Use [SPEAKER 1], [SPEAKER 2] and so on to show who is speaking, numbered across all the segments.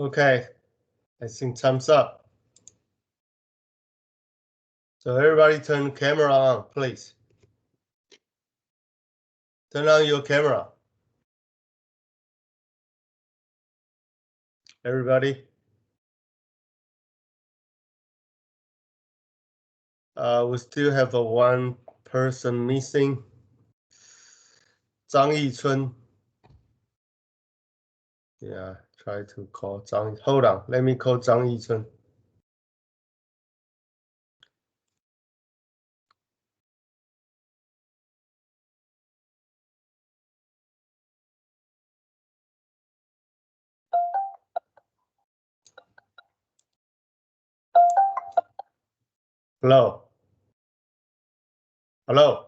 [SPEAKER 1] Okay, I think time's up. So everybody turn the camera on, please. Turn on your camera. Everybody. We still have one person missing. Zhang Yichun. Yeah, try to call Zhang. Hold on, let me call Zhang Yichun. Hello. Hello.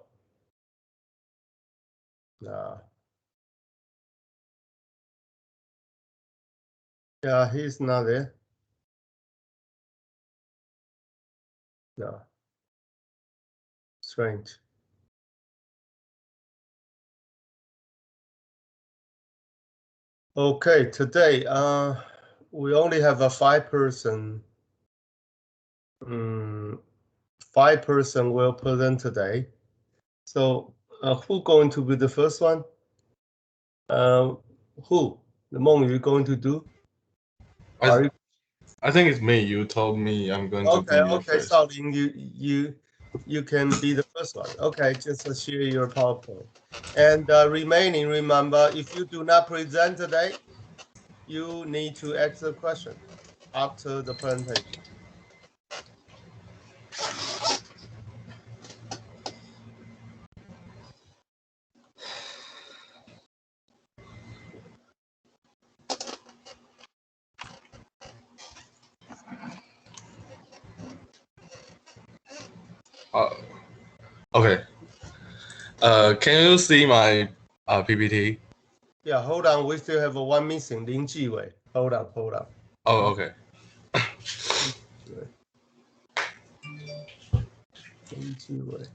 [SPEAKER 1] Yeah, he's not there. No. Strange. Okay, today we only have a 5-person. 5-person will present today. So who going to be the first one? Who? The Meng Yu going to do?
[SPEAKER 2] I think it's me. You told me I'm going to be the first.
[SPEAKER 1] So you can be the first one. Okay, just share your PowerPoint. And remaining, remember, if you do not present today, you need to ask the question after the presentation.
[SPEAKER 2] Okay. Can you see my PPT?
[SPEAKER 1] Yeah, hold on. We still have one missing, Lin Jiwei. Hold on.
[SPEAKER 2] Oh, okay.
[SPEAKER 1] Lin Jiwei.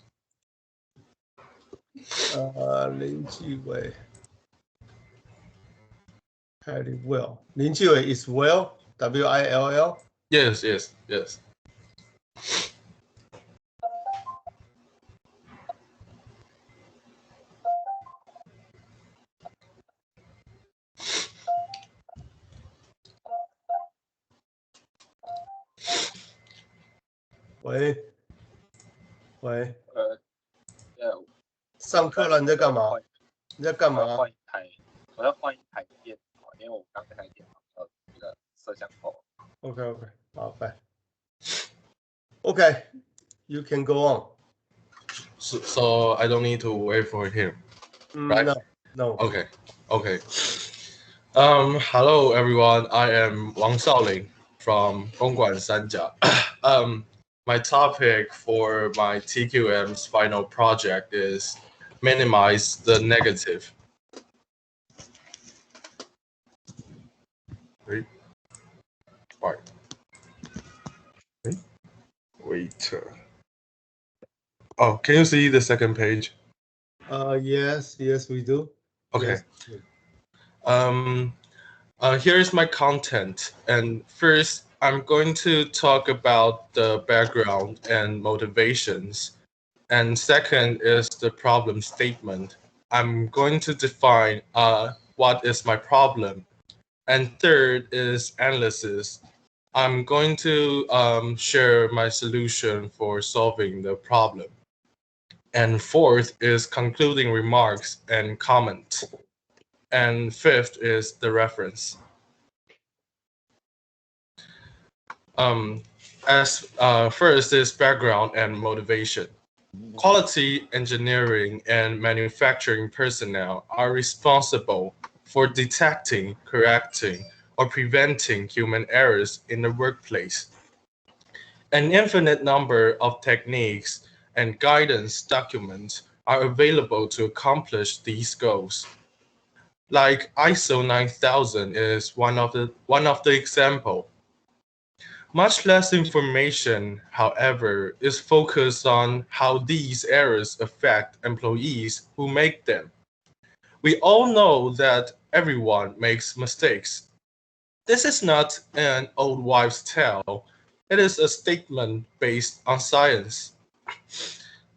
[SPEAKER 1] Patty Will. Lin Jiwei is Will, W-I-L-L?
[SPEAKER 2] Yes.
[SPEAKER 1] 喂，上课了，你在干嘛？
[SPEAKER 3] 我要换一台电脑，因为我刚才电脑那个摄像头。
[SPEAKER 1] OK， 好，拜。Okay, you can go on.
[SPEAKER 2] So I don't need to wait for him, right?
[SPEAKER 1] No.
[SPEAKER 2] Okay. Hello everyone. I am Wang Shaoling from 公馆三甲. My topic for my TQM's final project is minimize the negative. Wait. Oh, can you see the second page?
[SPEAKER 1] Yes, we do.
[SPEAKER 2] Okay.
[SPEAKER 1] Yes.
[SPEAKER 2] Here's my content. And first, I'm going to talk about the background and motivations. And second is the problem statement. I'm going to define what is my problem. And third is analysis. I'm going to share my solution for solving the problem. And fourth is concluding remarks and comment. And fifth is the reference. First is background and motivation. Quality engineering and manufacturing personnel are responsible for detecting, correcting, or preventing human errors in the workplace. An infinite number of techniques and guidance documents are available to accomplish these goals. Like ISO 9000 is one of the example. Much less information, however, is focused on how these errors affect employees who make them. We all know that everyone makes mistakes. This is not an old wives' tale. It is a statement based on science.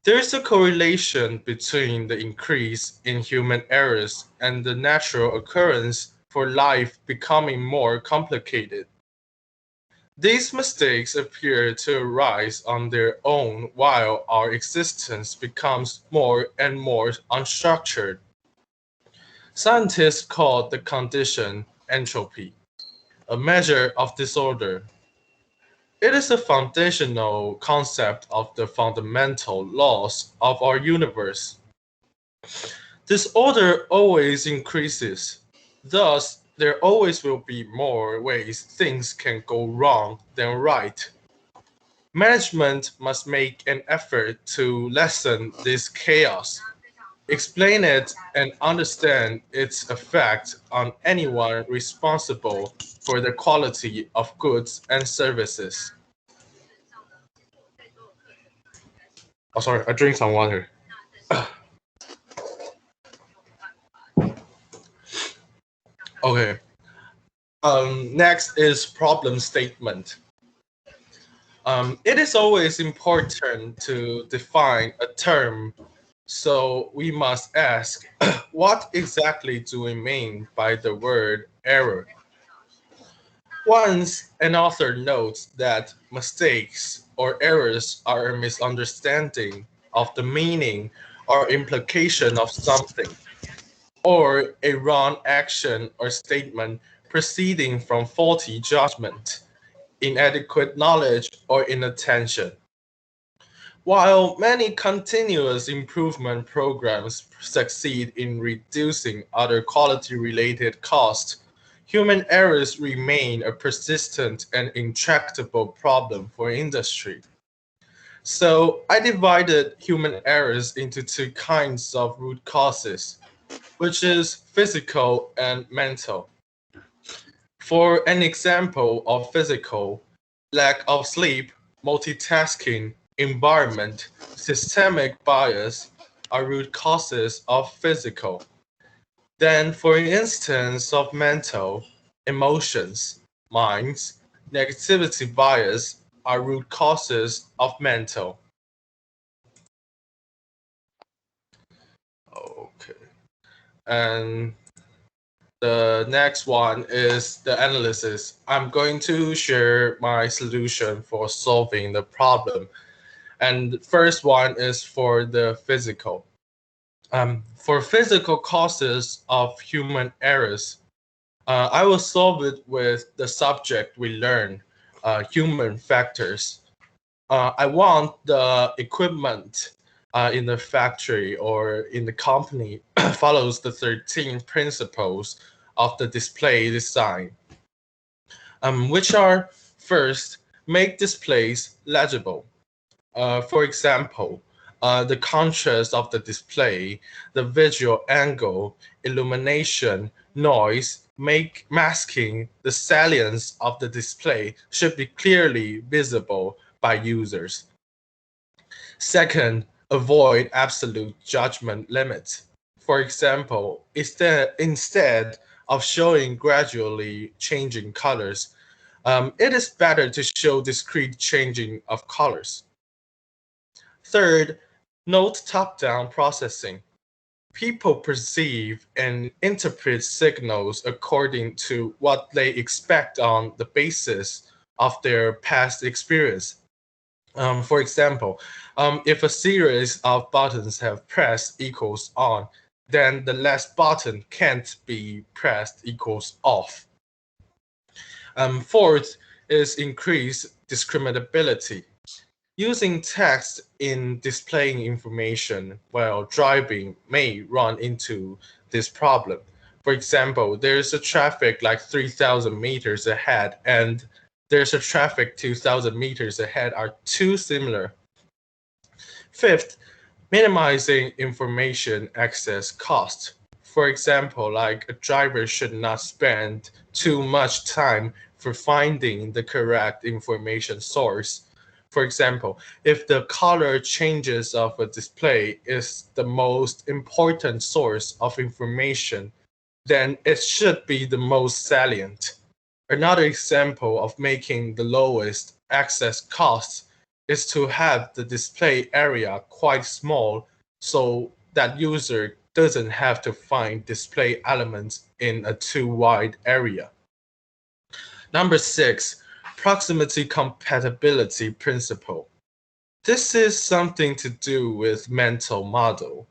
[SPEAKER 2] There is a correlation between the increase in human errors and the natural occurrence for life becoming more complicated. These mistakes appear to arise on their own while our existence becomes more and more unstructured. Scientists call the condition entropy, a measure of disorder. It is a foundational concept of the fundamental laws of our universe. Disorder always increases. Thus, there always will be more ways things can go wrong than right. Management must make an effort to lessen this chaos, explain it, and understand its effect on anyone responsible for the quality of goods and services. Oh, sorry, I drink some water. Okay. Next is problem statement. It is always important to define a term, so we must ask, what exactly do we mean by the word error? Once an author notes that mistakes or errors are a misunderstanding of the meaning or implication of something, or a wrong action or statement proceeding from faulty judgment, inadequate knowledge, or inattention. While many continuous improvement programs succeed in reducing other quality-related costs, human errors remain a persistent and intractable problem for industry. So I divided human errors into two kinds of root causes, which is physical and mental. For an example of physical, lack of sleep, multitasking, environment, systemic bias are root causes of physical. Then, for instance, of mental, emotions, minds, negativity bias are root causes of mental. Okay. And the next one is the analysis. I'm going to share my solution for solving the problem. And the first one is for the physical. For physical causes of human errors, I will solve it with the subject we learn, human factors. I want the equipment in the factory or in the company follows the 13 principles of the display design, which are first, make displays legible. For example, the contrast of the display, the visual angle, illumination, noise, masking, the salience of the display should be clearly visible by users. Second, avoid absolute judgment limits. For example, instead of showing gradually changing colors, it is better to show discrete changing of colors. Third, note top-down processing. People perceive and interpret signals according to what they expect on the basis of their past experience. For example, if a series of buttons have pressed equals on, then the last button can't be pressed equals off. Fourth is increased discriminability. Using text in displaying information while driving may run into this problem. For example, there's a traffic like 3,000 meters ahead and there's a traffic 2,000 meters ahead are too similar. Fifth, minimizing information access cost. For example, like a driver should not spend too much time for finding the correct information source. For example, if the color changes of a display is the most important source of information, then it should be the most salient. Another example of making the lowest access cost is to have the display area quite small so that user doesn't have to find display elements in a too wide area. Number 6, proximity compatibility principle. This is something to do with mental model.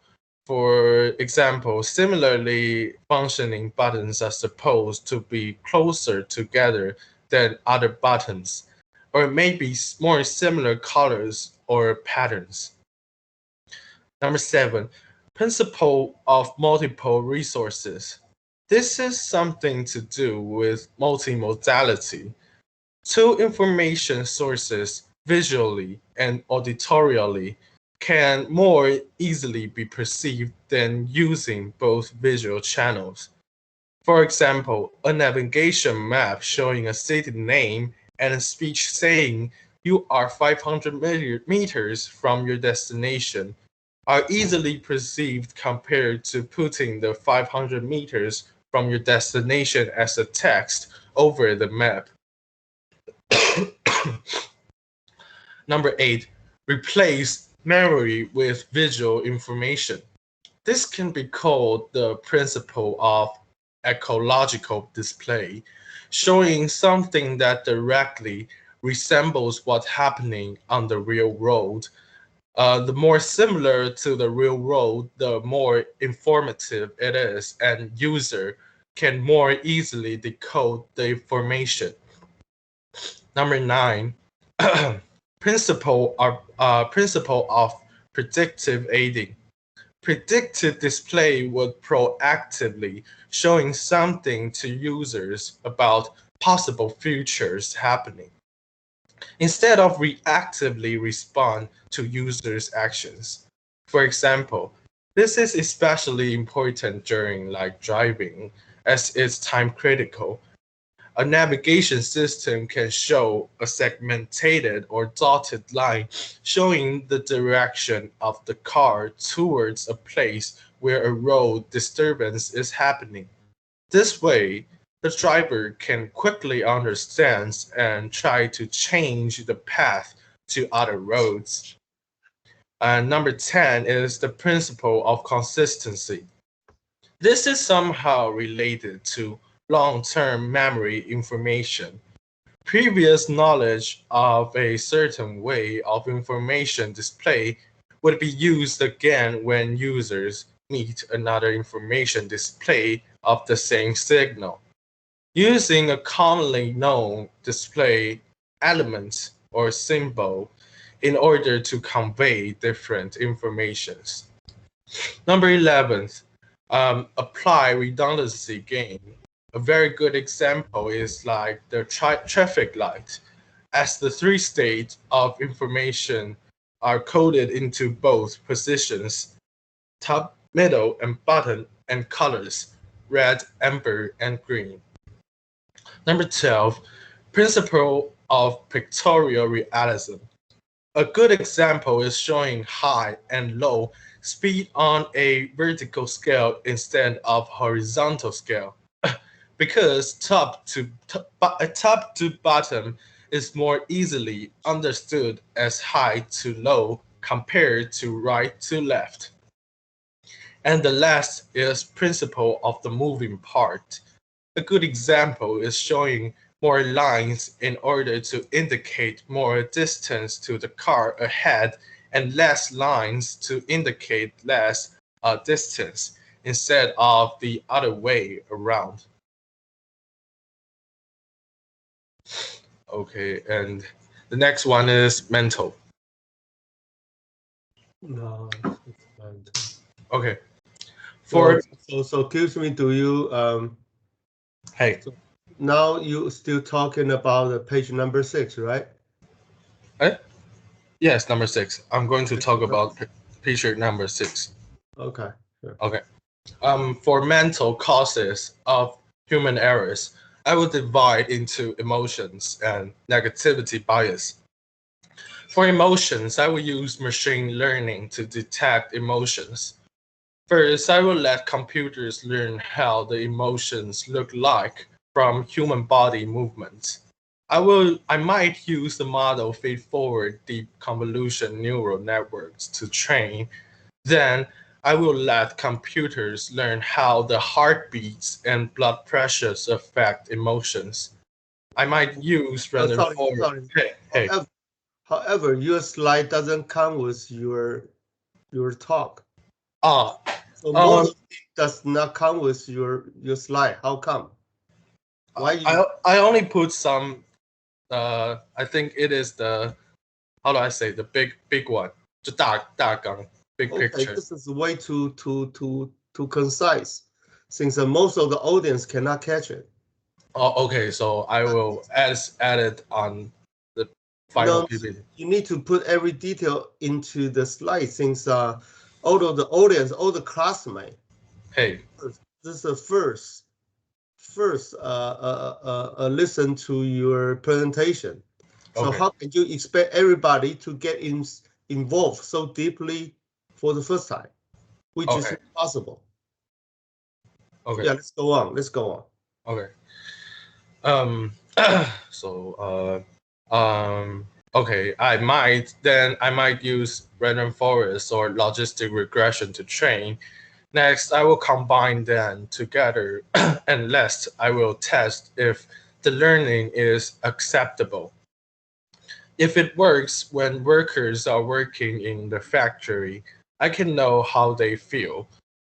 [SPEAKER 2] For example, similarly functioning buttons are supposed to be closer together than other buttons, or maybe more similar colors or patterns. Number 7, principle of multiple resources. This is something to do with multimodality. Two information sources, visually and auditorially, can more easily be perceived than using both visual channels. For example, a navigation map showing a city name and a speech saying you are 500 meters from your destination are easily perceived compared to putting the 500 meters from your destination as a text over the map. Number 8, replace memory with visual information. This can be called the principle of ecological display, showing something that directly resembles what's happening on the real road. The more similar to the real road, the more informative it is, and user can more easily decode the information. Number 9, principle of predictive aiding. Predictive display would proactively showing something to users about possible futures happening, instead of reactively respond to users' actions. For example, this is especially important during driving, as it's time critical. A navigation system can show a segmented or dotted line showing the direction of the car towards a place where a road disturbance is happening. This way, the driver can quickly understand and try to change the path to other roads. And number 10 is the principle of consistency. This is somehow related to long-term memory information. Previous knowledge of a certain way of information display would be used again when users meet another information display of the same signal, using a commonly known display element or symbol in order to convey different informations. Number 11, apply redundancy gain. A very good example is like the traffic light, as the three states of information are coded into both positions, top, middle, and bottom, and colors, red, amber, and green. Number 12, principle of pictorial realism. A good example is showing high and low speed on a vertical scale instead of horizontal scale, because top to bottom is more easily understood as high to low compared to right to left. And the last is principle of the moving part. A good example is showing more lines in order to indicate more distance to the car ahead and less lines to indicate less distance instead of the other way around. Okay, and the next one is mental.
[SPEAKER 1] No, it's fine.
[SPEAKER 2] Okay.
[SPEAKER 1] So excuse me, do you
[SPEAKER 2] Hey.
[SPEAKER 1] So now you still talking about page number 6, right?
[SPEAKER 2] Yes, number 6. I'm going to talk about picture number 6.
[SPEAKER 1] Okay, sure.
[SPEAKER 2] Okay. For mental causes of human errors, I will divide into emotions and negativity bias. For emotions, I will use machine learning to detect emotions. First, I will let computers learn how the emotions look like from human body movements. I might use the model feed-forward deep convolution neural networks to train. Then I will let computers learn how the heartbeats and blood pressures affect emotions. I might use random
[SPEAKER 1] Sorry,
[SPEAKER 2] forest.
[SPEAKER 1] sorry.
[SPEAKER 2] Hey.
[SPEAKER 1] However, your slide doesn't come with your talk.
[SPEAKER 2] Ah,
[SPEAKER 1] So model does not come with your slide. How come? Why you?
[SPEAKER 2] I only put some. I think it is the, how do I say, the big one, 就大纲, big
[SPEAKER 1] Okay,
[SPEAKER 2] picture.
[SPEAKER 1] this is way too concise, since most of the audience cannot catch it.
[SPEAKER 2] Oh, okay. So I will add it on the final PPT.
[SPEAKER 1] You need to put every detail into the slide, since all of the audience, all the classmates.
[SPEAKER 2] Hey.
[SPEAKER 1] This is the first listen to your presentation. So
[SPEAKER 2] Okay.
[SPEAKER 1] how can you expect everybody to get involved so deeply for the first time, which is impossible?
[SPEAKER 2] Okay.
[SPEAKER 1] Yeah, let's go on.
[SPEAKER 2] Okay. Okay. I might use random forest or logistic regression to train. Next, I will combine them together, and last, I will test if the learning is acceptable. If it works when workers are working in the factory, I can know how they feel.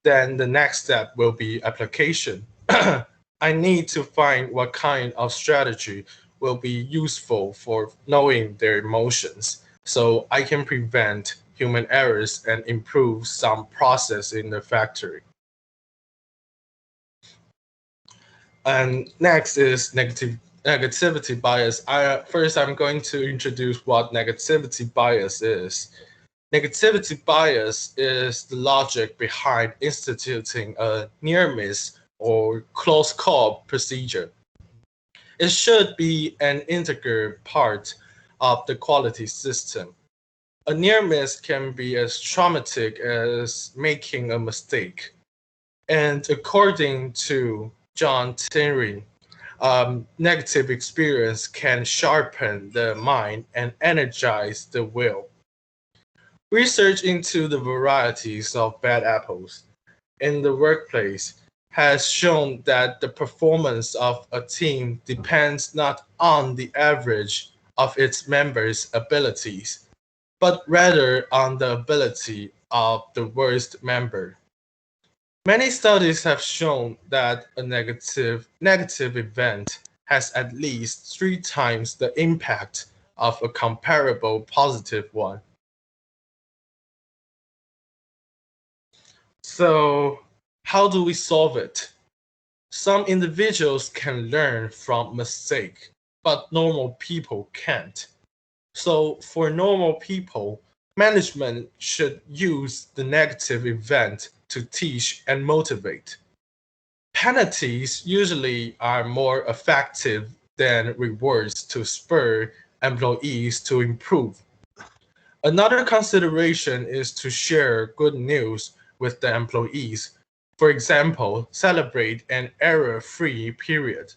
[SPEAKER 2] Then the next step will be application. I need to find what kind of strategy will be useful for knowing their emotions, so I can prevent human errors and improve some process in the factory. And next is negativity bias. First, I'm going to introduce what negativity bias is. Negativity bias is the logic behind instituting a near miss or close call procedure. It should be an integral part of the quality system. A near miss can be as traumatic as making a mistake. And according to John Tinrin, negative experience can sharpen the mind and energize the will. Research into the varieties of bad apples in the workplace has shown that the performance of a team depends not on the average of its members' abilities, but rather on the ability of the worst member. Many studies have shown that a negative event has at least 3 times the impact of a comparable positive one. So, how do we solve it? Some individuals can learn from mistake, but normal people can't. So, for normal people, management should use the negative event to teach and motivate. Penalties usually are more effective than rewards to spur employees to improve. Another consideration is to share good news with the employees. For example, celebrate an error-free period.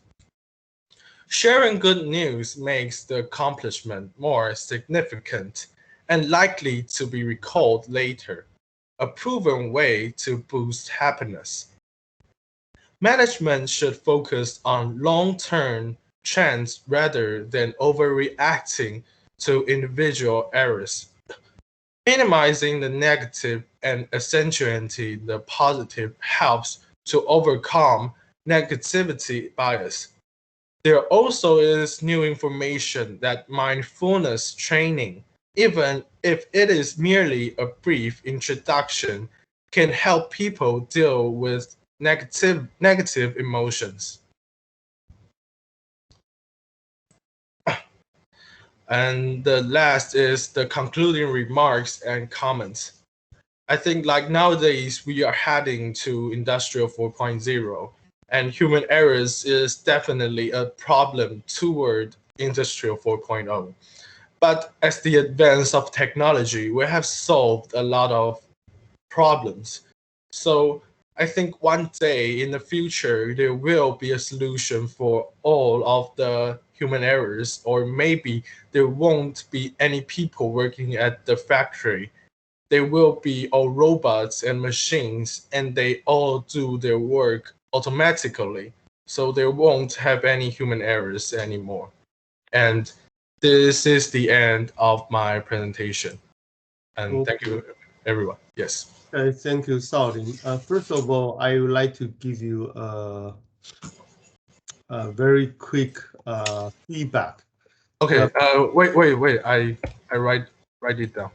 [SPEAKER 2] Sharing good news makes the accomplishment more significant and likely to be recalled later, a proven way to boost happiness. Management should focus on long-term trends rather than overreacting to individual errors. Minimizing the negative and accentuating the positive helps to overcome negativity bias. There also is new information that mindfulness training, even if it is merely a brief introduction, can help people deal with negative emotions. And the last is the concluding remarks and comments. I think like nowadays we are heading to Industrial 4.0, and human errors is definitely a problem toward Industrial 4.0. But as the advance of technology, we have solved a lot of problems. So I think one day in the future, there will be a solution for all of the human errors, or maybe there won't be any people working at the factory. There will be all robots and machines, and they all do their work automatically. So there won't have any human errors anymore. And this is the end of my presentation. And thank you, everyone. Yes.
[SPEAKER 1] Thank you, Saudin. First of all, I would like to give you a very quick feedback.
[SPEAKER 2] Okay. Wait. I write it down.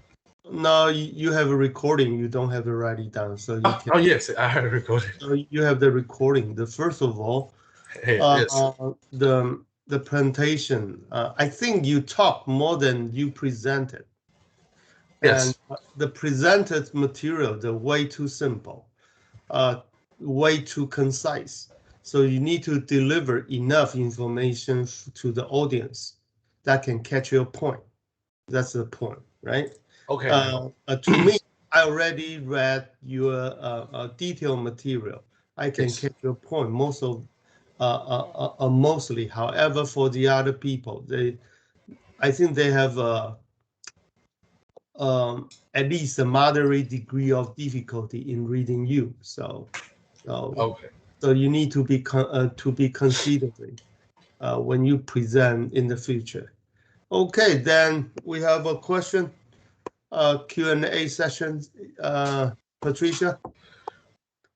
[SPEAKER 1] No, you have a recording. You don't have to write it down. So you can.
[SPEAKER 2] Oh yes, I have recorded.
[SPEAKER 1] So you have the recording. First of all,
[SPEAKER 2] Yes.
[SPEAKER 1] the presentation. I think you talk more than you presented.
[SPEAKER 2] Yes.
[SPEAKER 1] And the presented material, they're way too simple, way too concise. So you need to deliver enough information to the audience that can catch your point. That's the point, right?
[SPEAKER 2] Okay.
[SPEAKER 1] To me, I already read your detailed material. I can catch your point mostly. However, for the other people, I think they have at least a moderate degree of difficulty in reading you. So you need to be considerate when you present in the future. Okay, then we have a question, Q&A session, Patricia.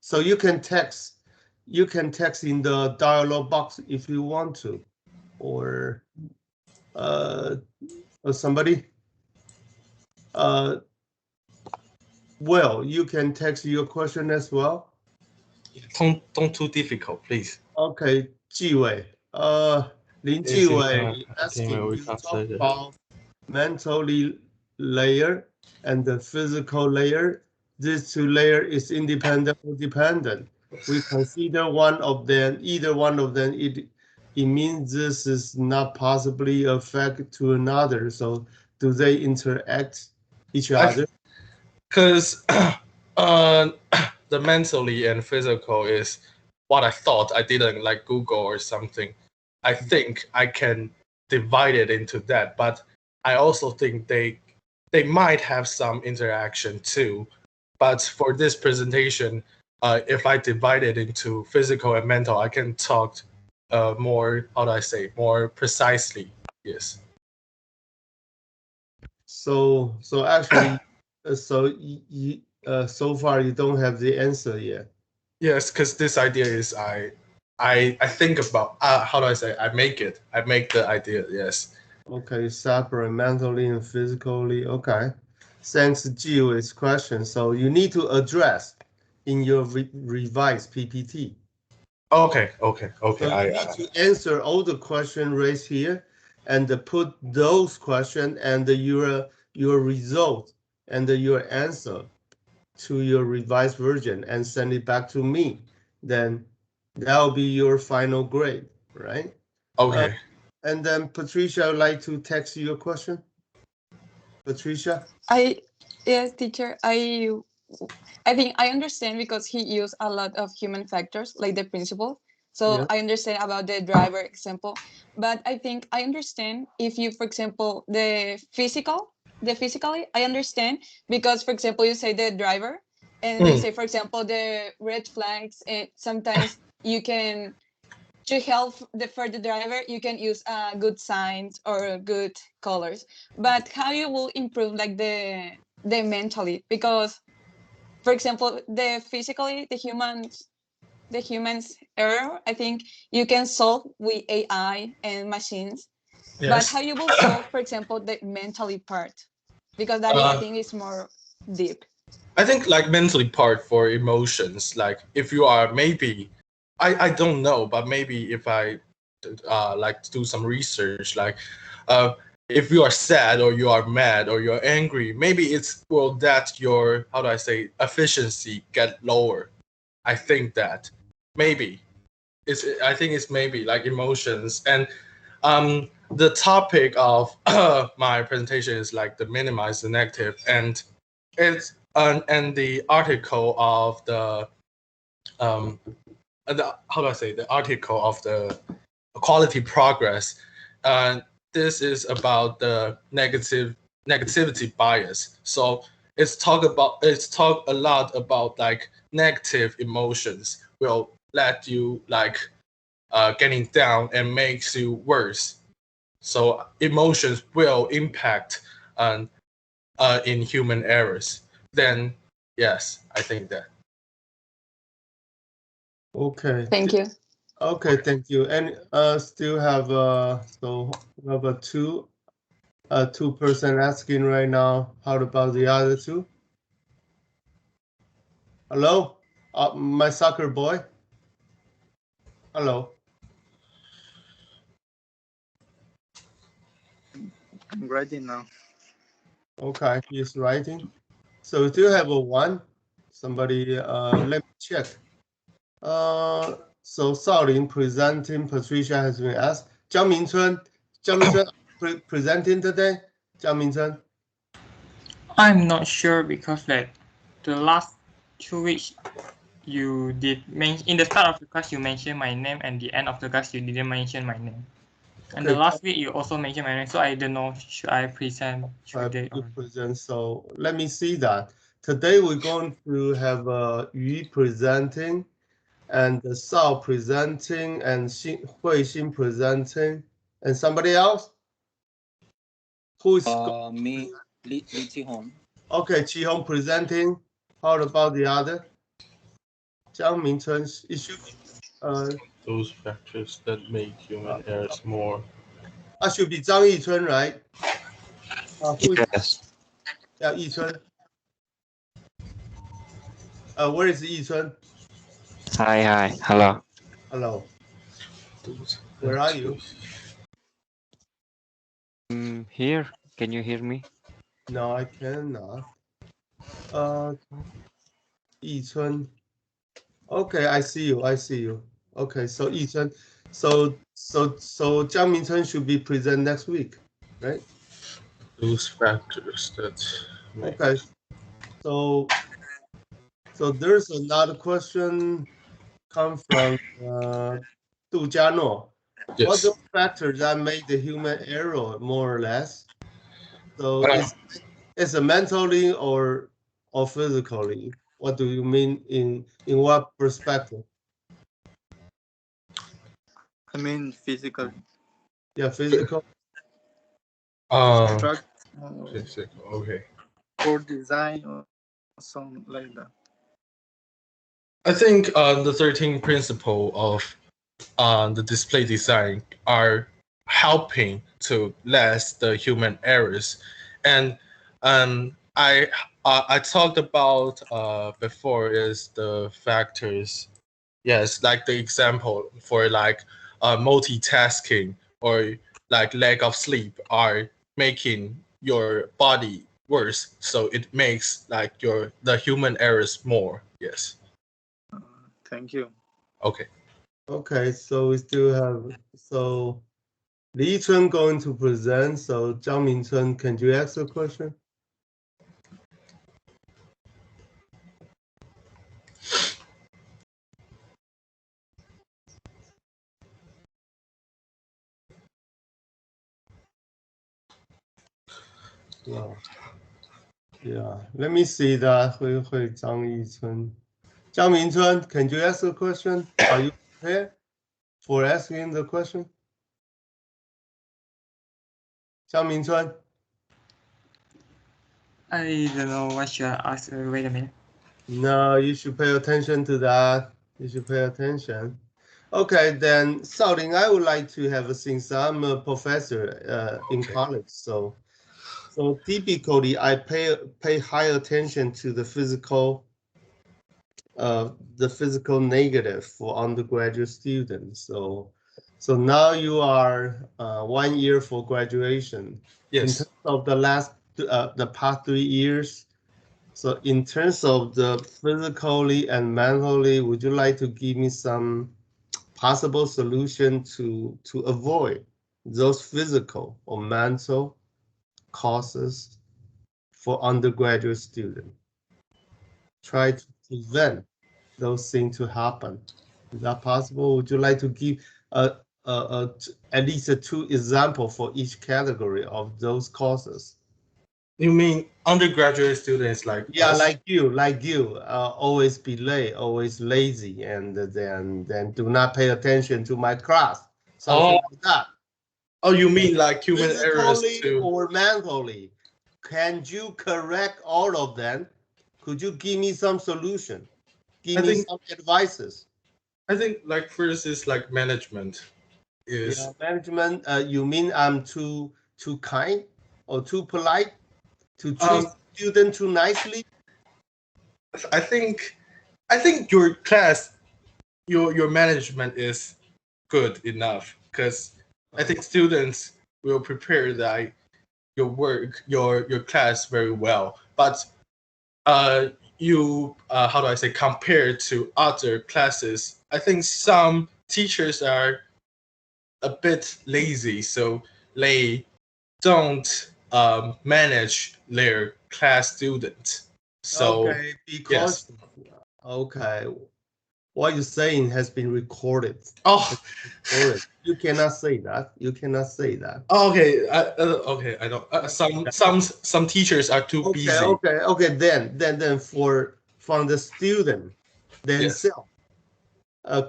[SPEAKER 1] So you can text in the dialog box if you want to, or somebody. Well, you can text your question as well.
[SPEAKER 2] Don't too difficult, please.
[SPEAKER 1] Okay, 纪伟, Lin Jiwei asking you to talk about mentally layer and the physical layer. These two layers is independent or dependent. We consider one of them, either one of them, it means this is not possibly affect to another. So do they interact each other?
[SPEAKER 2] Because the mentally and physical is what I thought. I didn't like Google or something. I think I can divide it into that, but I also think they might have some interaction too. But for this presentation, if I divide it into physical and mental, I can talk more, how do I say, more precisely. Yes.
[SPEAKER 1] So actually, so far you don't have the answer yet.
[SPEAKER 2] Yes, because this idea is I think about how do I say, I make the idea. Yes.
[SPEAKER 1] Okay, separate mentally and physically. Okay, thanks, Jiwei's question. So you need to address in your revised PPT.
[SPEAKER 2] Okay.
[SPEAKER 1] So you need to answer all the questions raised here, and put those questions and your result and your answer to your revised version and send it back to me. Then that'll be your final grade, right?
[SPEAKER 2] Okay.
[SPEAKER 1] And then Patricia, I'd like to text you a question. Patricia?
[SPEAKER 4] Yes, teacher. I think I understand because he used a lot of human factors, like the principle. So
[SPEAKER 1] Yeah.
[SPEAKER 4] I understand about the driver example, but I think I understand if you, for example, the physically, I understand because, for example, you say the driver, and you say, for example, the red flags, and sometimes you can, to help for the driver, you can use good signs or good colors. But how you will improve like the mentally? Because, for example, the physically, the humans error, I think you can solve with AI and machines.
[SPEAKER 2] Yes.
[SPEAKER 4] But how you will solve, for example, the mentally part? Because that I think is more deep.
[SPEAKER 2] I think like mentally part for emotions, like if you are maybe, I don't know, but maybe if I like do some research, like if you are sad or you are mad or you're angry, maybe it's that your, how do I say, efficiency get lower. I think that maybe I think it's maybe like emotions. And the topic of my presentation is like the minimize the negative, and it's and the article of the how do I say, the article of the quality progress. This is about the negativity bias. So it's talk a lot about like negative emotions will let you like getting down and makes you worse. So emotions will impact in human errors. Then yes, I think that.
[SPEAKER 1] Okay.
[SPEAKER 4] Thank you.
[SPEAKER 1] Okay, thank you. And still have so we have a two person asking right now. How about the other two? Hello, my soccer boy. Hello.
[SPEAKER 5] I'm writing now.
[SPEAKER 1] Okay, he's writing. So we still have a one. Somebody, let me check. So Shaolin presenting, Patricia has been asked. Jiang Mingchun presenting today? Jiang Mingchun?
[SPEAKER 6] I'm not sure because like the last 2 weeks you did in the start of the class you mentioned my name and the end of the class you didn't mention my name. And the
[SPEAKER 1] Okay.
[SPEAKER 6] last week you also mentioned my name, so I don't know should I present today
[SPEAKER 1] You
[SPEAKER 6] or
[SPEAKER 1] present. So let me see that. Today we're going to have Yu presenting, and Sao presenting, and Huixin presenting, and somebody else. Who is
[SPEAKER 7] me, Li Qihong.
[SPEAKER 1] okay? Qihong presenting. How about the other? Jiang Mingchun. It should be
[SPEAKER 2] Those factors that make human errors more.
[SPEAKER 1] should be Zhang Yichun, right? Who is
[SPEAKER 7] Yes.
[SPEAKER 1] Yichun? Where is Yichun?
[SPEAKER 7] Hi. Hello.
[SPEAKER 1] Hello.
[SPEAKER 2] Those
[SPEAKER 1] Where are you?
[SPEAKER 2] factors.
[SPEAKER 7] Here. Can you hear me?
[SPEAKER 1] No, I cannot. Yichun. Okay, I see you. Okay, so Yichun. So Jiang Mingchun should be present next week, right?
[SPEAKER 2] Those factors that make.
[SPEAKER 1] Okay. So there's another question come from Du Jiano. What are
[SPEAKER 2] Yes.
[SPEAKER 1] the factors that make the human error more or less? So it's a mentally or physically? What do you mean in what perspective?
[SPEAKER 5] I mean physical.
[SPEAKER 1] Yeah, physical.
[SPEAKER 5] Structure
[SPEAKER 2] Physical. Okay.
[SPEAKER 5] or design or something like that.
[SPEAKER 2] I think the 13 principle of the display design are helping to less the human errors, and I talked about before is the factors. Yes, like the example for like multitasking or like lack of sleep are making your body worse, so it makes like the human errors more. Yes.
[SPEAKER 5] Thank you.
[SPEAKER 2] Okay.
[SPEAKER 1] Okay, so we still have Li Chun going to present. So Zhang Mingchun, can you ask a question? Yeah. Let me see that. Zhang Yichun. Jiang Mingchun, can you ask a question? Are you prepared for asking the question? Jiang Mingchun.
[SPEAKER 6] I don't know what should I ask. Wait a minute.
[SPEAKER 1] No, you should pay attention to that. You should pay attention. Okay, then Shaolin, I would like to have since I'm a professor in college, so typically I pay high attention to the physical negative for undergraduate students. So now you are 1 year for graduation.
[SPEAKER 2] Yes.
[SPEAKER 1] In terms of the past 3 years, so in terms of the physically and mentally, would you like to give me some possible solution to avoid those physical or mental causes for undergraduate students? Try to prevent those things to happen. Is that possible? Would you like to give at least 2 examples for each category of those courses?
[SPEAKER 2] You mean undergraduate students like
[SPEAKER 1] Yeah,
[SPEAKER 2] us?
[SPEAKER 1] like you, always be late, always lazy, and then do not pay attention to my class. Something like that.
[SPEAKER 2] Oh, you mean like human errors
[SPEAKER 1] Physically
[SPEAKER 2] too?
[SPEAKER 1] or mentally? Can you correct all of them? Could you give me some solution? Give me some advices.
[SPEAKER 2] I think like first is like management.
[SPEAKER 1] Yeah, management. You mean I'm too kind or too polite to treat student too nicely?
[SPEAKER 2] I think your class, your management is good enough because I think students will prepare that your work, your class very well. But you how do I say, compared to other classes, I think some teachers are a bit lazy, so they don't manage their class students. So
[SPEAKER 1] Okay, because
[SPEAKER 2] yes.
[SPEAKER 1] okay, what you're saying has been recorded.
[SPEAKER 2] Oh,
[SPEAKER 1] You cannot say that. You cannot say that.
[SPEAKER 2] okay. Okay. I don't. Some teachers are too busy.
[SPEAKER 1] Okay. Then from the student themselves,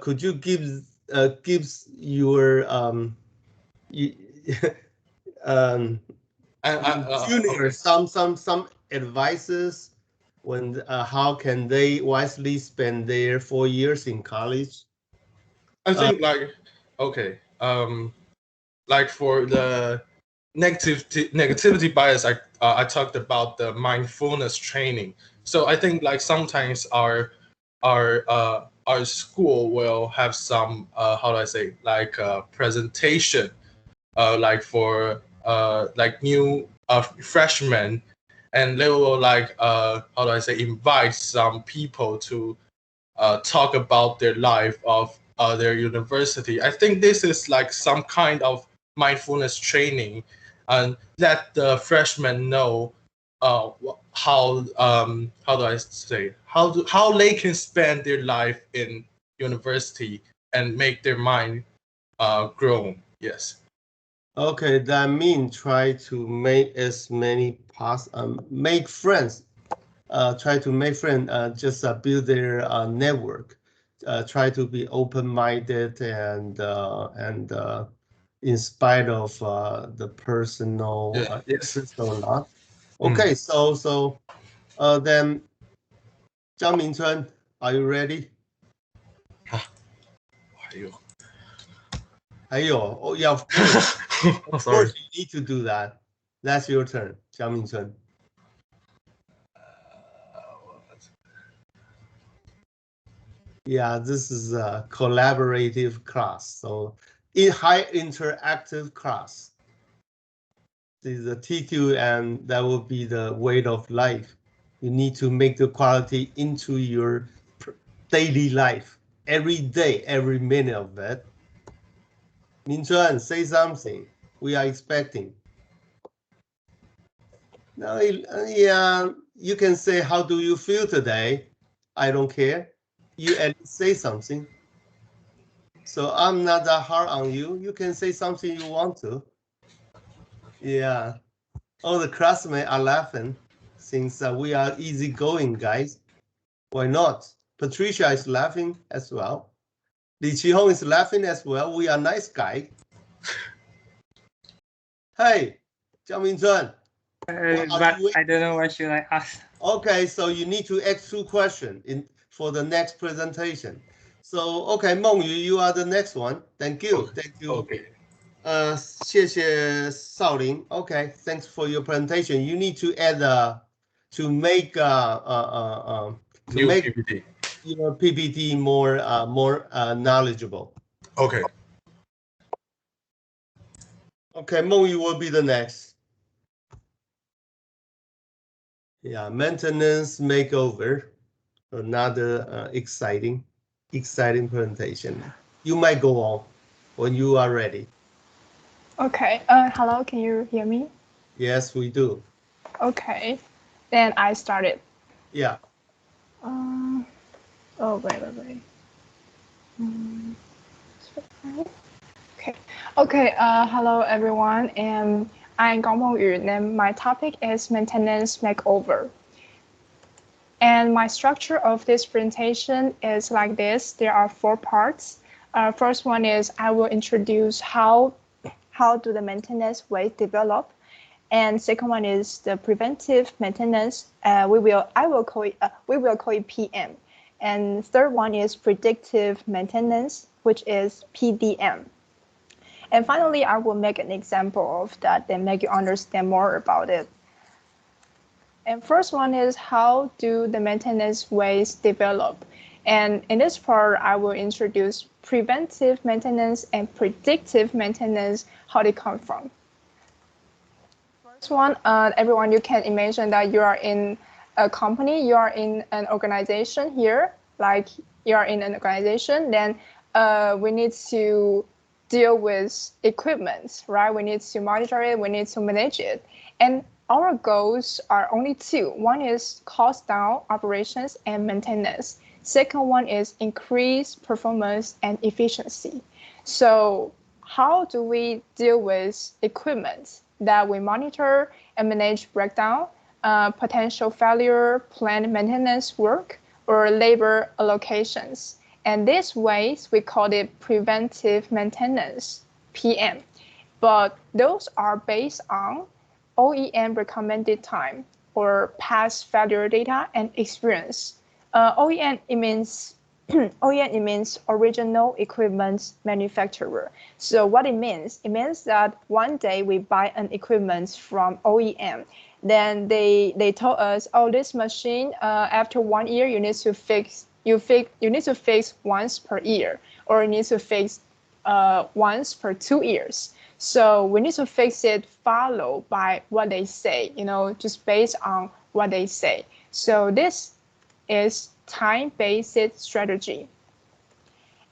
[SPEAKER 1] could you gives your junior some advices when how can they wisely spend their 4 years in college?
[SPEAKER 2] I think like for the negativity bias, I talked about the mindfulness training. So I think like sometimes our school will have some how do I say, like presentation like for like new freshmen, and they will like how do I say, invite some people to talk about their life of their university. I think this is like some kind of mindfulness training, and let the freshmen know how do I say, how they can spend their life in university and make their mind grown. Yes.
[SPEAKER 1] Okay, that means try to make as many make friends. Try to make friends. Just build their network. Try to be open-minded and in spite of the personal interest or not. Okay, so then Zhang Mingchun, are you ready? 还有, oh yeah, of course. Of course, you need to do that. That's your turn, Zhang Mingchun. Yeah, this is a collaborative class, so in high interactive class. This is a TQ, and that will be the way of life. You need to make the quality into your daily life, every day, every minute of it. Mingchun, say something. We are expecting. No, yeah, you can say, how do you feel today? I don't care. You at least say something. So I'm not that hard on you. You can say something you want to. Yeah. All the classmates are laughing since we are easygoing guys. Why not? Patricia is laughing as well. Li Qihong is laughing as well. We are nice guys. Hey, Zhang Mingchun.
[SPEAKER 6] But I don't know what should I ask.
[SPEAKER 1] Okay, so you need to ask 2 questions for the next presentation. So, okay, Meng Yu, you are the next one. Thank you. Thank you.
[SPEAKER 2] Okay.
[SPEAKER 1] 谢谢少林. Okay, thanks for your presentation. You need to add to make
[SPEAKER 2] New PPT.
[SPEAKER 1] Your PPT more knowledgeable.
[SPEAKER 2] Okay.
[SPEAKER 1] Okay, Meng Yu will be the next. Yeah, maintenance makeover. Another exciting presentation. You might go on when you are ready.
[SPEAKER 8] Okay. Hello, can you hear me?
[SPEAKER 1] Yes, we do.
[SPEAKER 8] Okay. Then I started.
[SPEAKER 1] Yeah.
[SPEAKER 8] Oh, wait. Okay. Okay. Hello, everyone. And I'm Gong Mengyu, and my topic is maintenance makeover. And my structure of this presentation is like this. There are 4 parts. First one is I will introduce how do the maintenance ways develop. And second one is the preventive maintenance. We will call it PM. And third one is predictive maintenance, which is PDM. And finally, I will make an example of that and make you understand more about it. And first one is how do the maintenance ways develop? And in this part, I will introduce preventive maintenance and predictive maintenance, how they come from. First one, everyone, you can imagine that you are in a company, you are in an organization here, like you are in an organization, then we need to deal with equipment, right? We need to monitor it, we need to manage it. And our goals are only 2. One is cost down operations and maintenance. Second one is increase performance and efficiency. So how do we deal with equipment that we monitor and manage breakdown, potential failure, planned maintenance work, or labor allocations? And these ways, we call it preventive maintenance, PM. But those are based on OEM recommended time or past failure data and experience. OEM, it means original equipment manufacturer. So what it means that one day we buy an equipment from OEM, then they told us, oh, this machine after 1 year you need to fix. You need to fix once per year, or you need to fix once per 2 years. So we need to fix it followed by what they say, just based on what they say. So this is time-based strategy.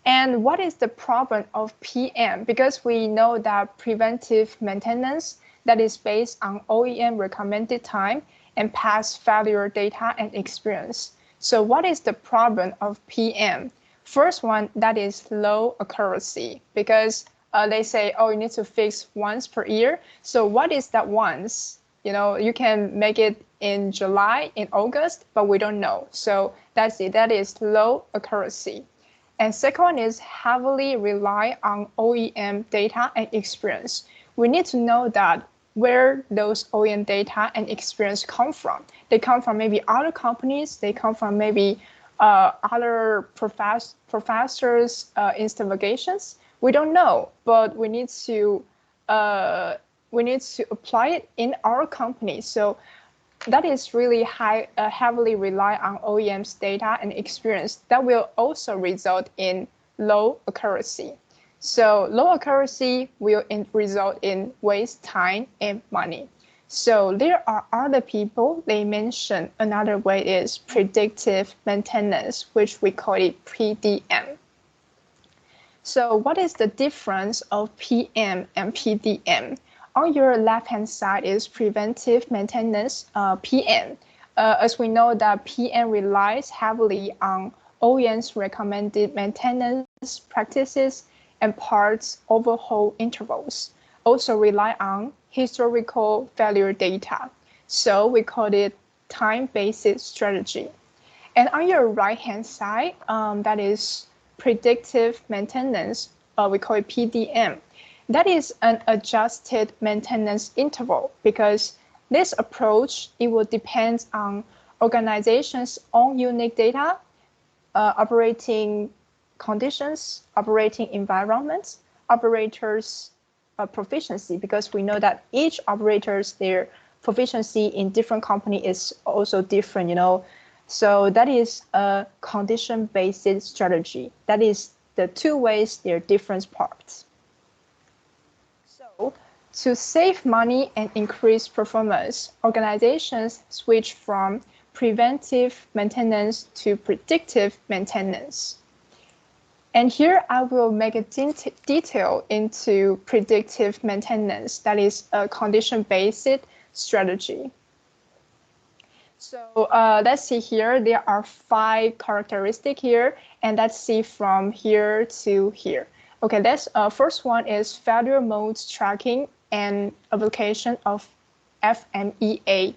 [SPEAKER 8] And what is the problem of PM? Because we know that preventive maintenance that is based on OEM recommended time and past failure data and experience. So what is the problem of PM? First one, that is low accuracy, because they say, oh, you need to fix once per year. So what is that once? You can make it in July, in August, but we don't know. So that's it. That is low accuracy. And second one is heavily rely on OEM data and experience. We need to know that where those OEM data and experience come from. They come from maybe other companies. They come from maybe other professors' investigations. We don't know, but we need to apply it in our company. So that is really heavily rely on OEM's data and experience. That will also result in low accuracy. So low accuracy will result in waste time and money. So there are other people, they mention another way is predictive maintenance, which we call it PDM. So what is the difference of PM and PDM? On your left-hand side is preventive maintenance, PM. As we know that PM relies heavily on OEM's recommended maintenance practices and parts overhaul intervals. Also rely on historical failure data. So we call it time-based strategy. And on your right-hand side, that is predictive maintenance, we call it PDM. That is an adjusted maintenance interval, because this approach, it will depend on organization's own unique data, operating conditions, operating environments, operators' proficiency, because we know that each operator's their proficiency in different company is also different, So that is a condition-based strategy. That is the 2 ways, they're different parts. So to save money and increase performance, organizations switch from preventive maintenance to predictive maintenance. And here I will make a detail into predictive maintenance, that is a condition-based strategy. So let's see here. There are 5 characteristics here, and let's see from here to here. Okay, that's first one is failure modes tracking and application of FMEA.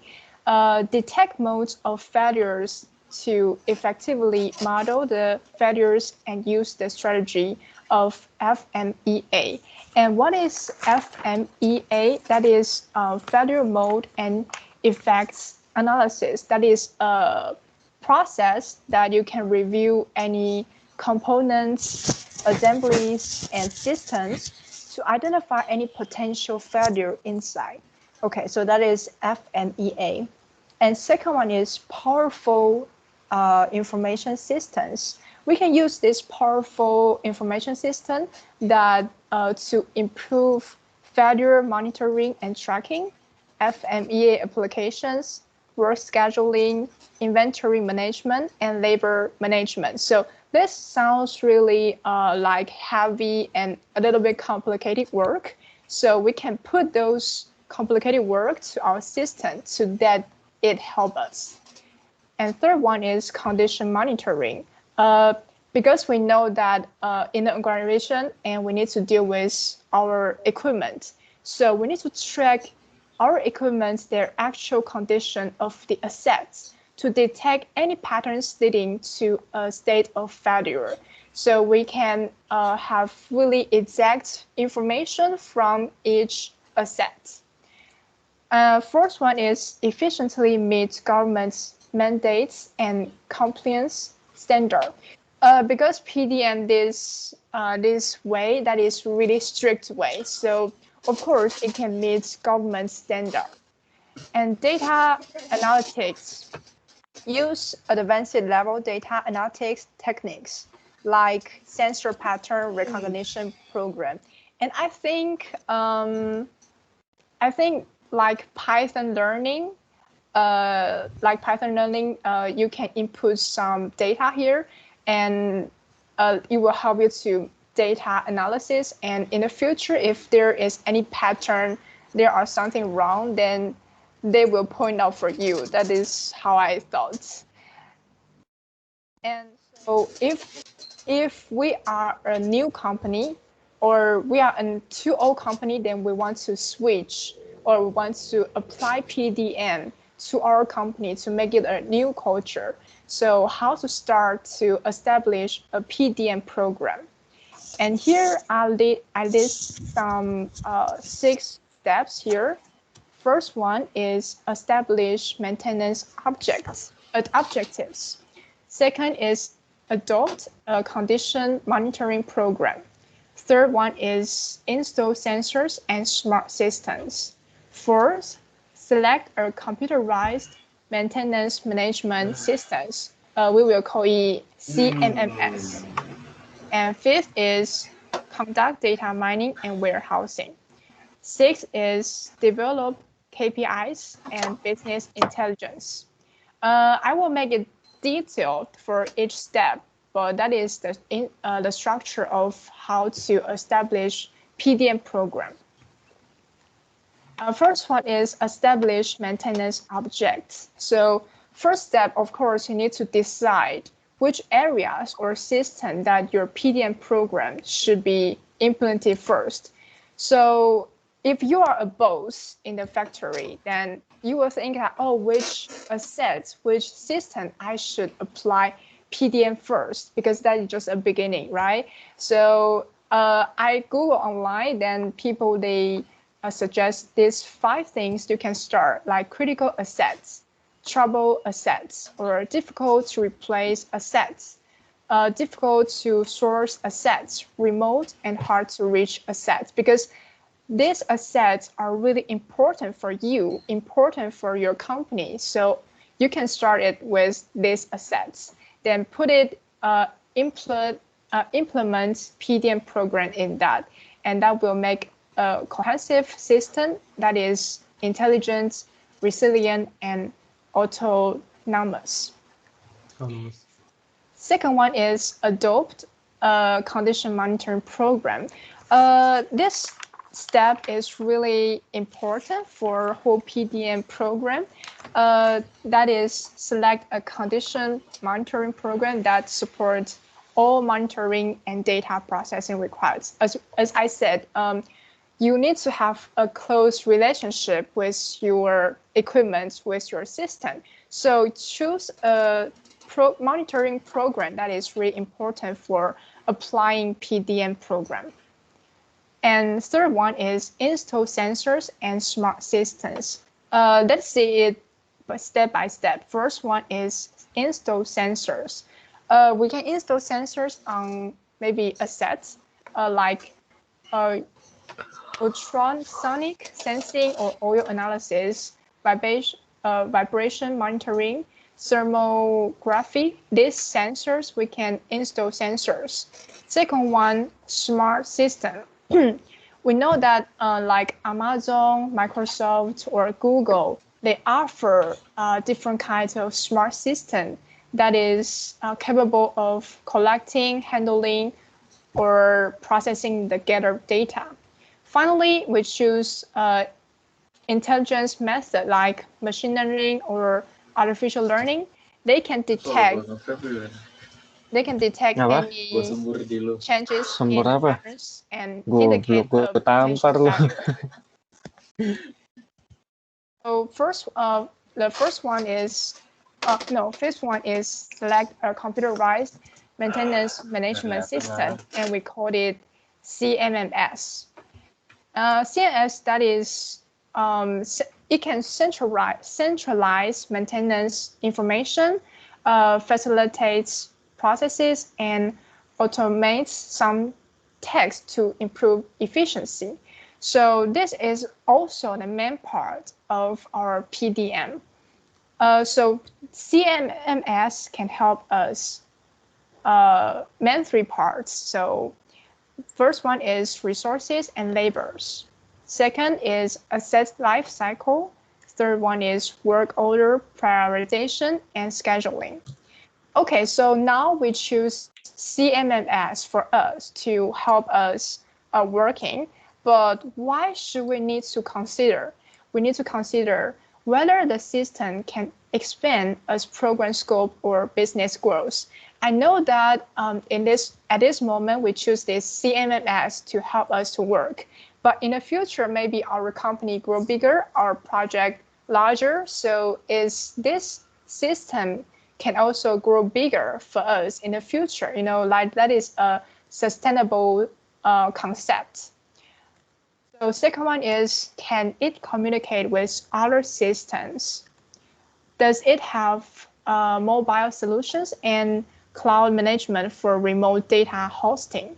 [SPEAKER 8] Detect modes of failures to effectively model the failures and use the strategy of FMEA. And what is FMEA? That is failure mode and effects analysis. That is a process that you can review any components, assemblies, and systems to identify any potential failure inside. Okay, so that is FMEA. And second one is powerful information systems. We can use this powerful information system that to improve failure monitoring and tracking, FMEA applications, work scheduling, inventory management, and labor management. So this sounds really like heavy and a little bit complicated work. So we can put those complicated work to our system so that it helps us. And third one is condition monitoring. Because we know that in the organization and we need to deal with our equipment. So we need to track our equipment, their actual condition of the assets to detect any patterns leading to a state of failure. So we can have really exact information from each asset. Fourth one is efficiently meet government's mandates and compliance standard. Because PDM this way, that is really strict way. So of course it can meet government standard. And data analytics use advanced level data analytics techniques like sensor pattern recognition program. And I think like Python learning, you can input some data here, and it will help you to data analysis. And in the future, if there is any pattern, there are something wrong, then they will point out for you. That is how I thought. And so if we are a new company or we are a too old company, then we want to switch or we want to apply PDM to our company to make it a new culture. So how to start to establish a PDM program. And here I list some 6 steps here. First one is establish maintenance objectives. Second is adopt a condition monitoring program. Third one is install sensors and smart systems. Fourth, select a computerized maintenance management systems. We will call it CMMS. And fifth is conduct data mining and warehousing. Sixth is develop KPIs and business intelligence. I will make it detailed for each step, but that is the structure of how to establish PDM program. First one is establish maintenance objects. So first step, of course, you need to decide which areas or system that your PDM program should be implemented first. So if you are a boss in the factory, then you will think that, oh, which assets, which system I should apply PDM first, because that is just a beginning, right? So I Google online, then people, they suggest these 5 things you can start, like critical assets, trouble assets, or difficult to replace assets, difficult to source assets, remote and hard to reach assets, because these assets are really important for you, important for your company. So you can start it with these assets, then put it, implement PDM program in that, and that will make a cohesive system that is intelligent, resilient, and autonomous. Second one is adopt a condition monitoring program. This step is really important for whole PDM program. That is select a condition monitoring program that supports all monitoring and data processing requirements. As I said, you need to have a close relationship with your equipment, with your system. So choose a monitoring program that is really important for applying PDM program. And third one is install sensors and smart systems. Let's see it step by step. First one is install sensors. We can install sensors on maybe assets like ultrasonic sensing or oil analysis, vibration monitoring, thermography. These sensors, we can install sensors. Second one, smart system. We know that like Amazon, Microsoft, or Google, they offer different kinds of smart system that is capable of collecting, handling, or processing the gathered data. Finally, we choose intelligence method like machine learning or artificial learning. They can detect
[SPEAKER 7] Apa?
[SPEAKER 8] any changes
[SPEAKER 7] Sumber
[SPEAKER 8] in
[SPEAKER 7] apa?
[SPEAKER 8] patterns and
[SPEAKER 7] Goblok,
[SPEAKER 8] indicate
[SPEAKER 7] gue
[SPEAKER 8] a
[SPEAKER 7] tampar
[SPEAKER 8] potential
[SPEAKER 7] lu.
[SPEAKER 8] failure. So fifth one is select a computerized maintenance management system, and we call it CMMS. CMS, that is, it can centralize maintenance information, facilitates processes, and automates some tasks to improve efficiency. So this is also the main part of our PDM. So CMMS can help us main three parts. So first one is resources and labors. Second is asset life cycle. Third one is work order prioritization and scheduling. Okay, so now we choose CMMS for us to help us working. But why should we need to consider? We need to consider whether the system can expand as program scope or business growth. I know that at this moment, we choose this CMMS to help us to work. But in the future, maybe our company grow bigger, our project larger. So is this system can also grow bigger for us in the future? You know, like that is a sustainable concept. So second one is, can it communicate with other systems? Does it have mobile solutions and cloud management for remote data hosting?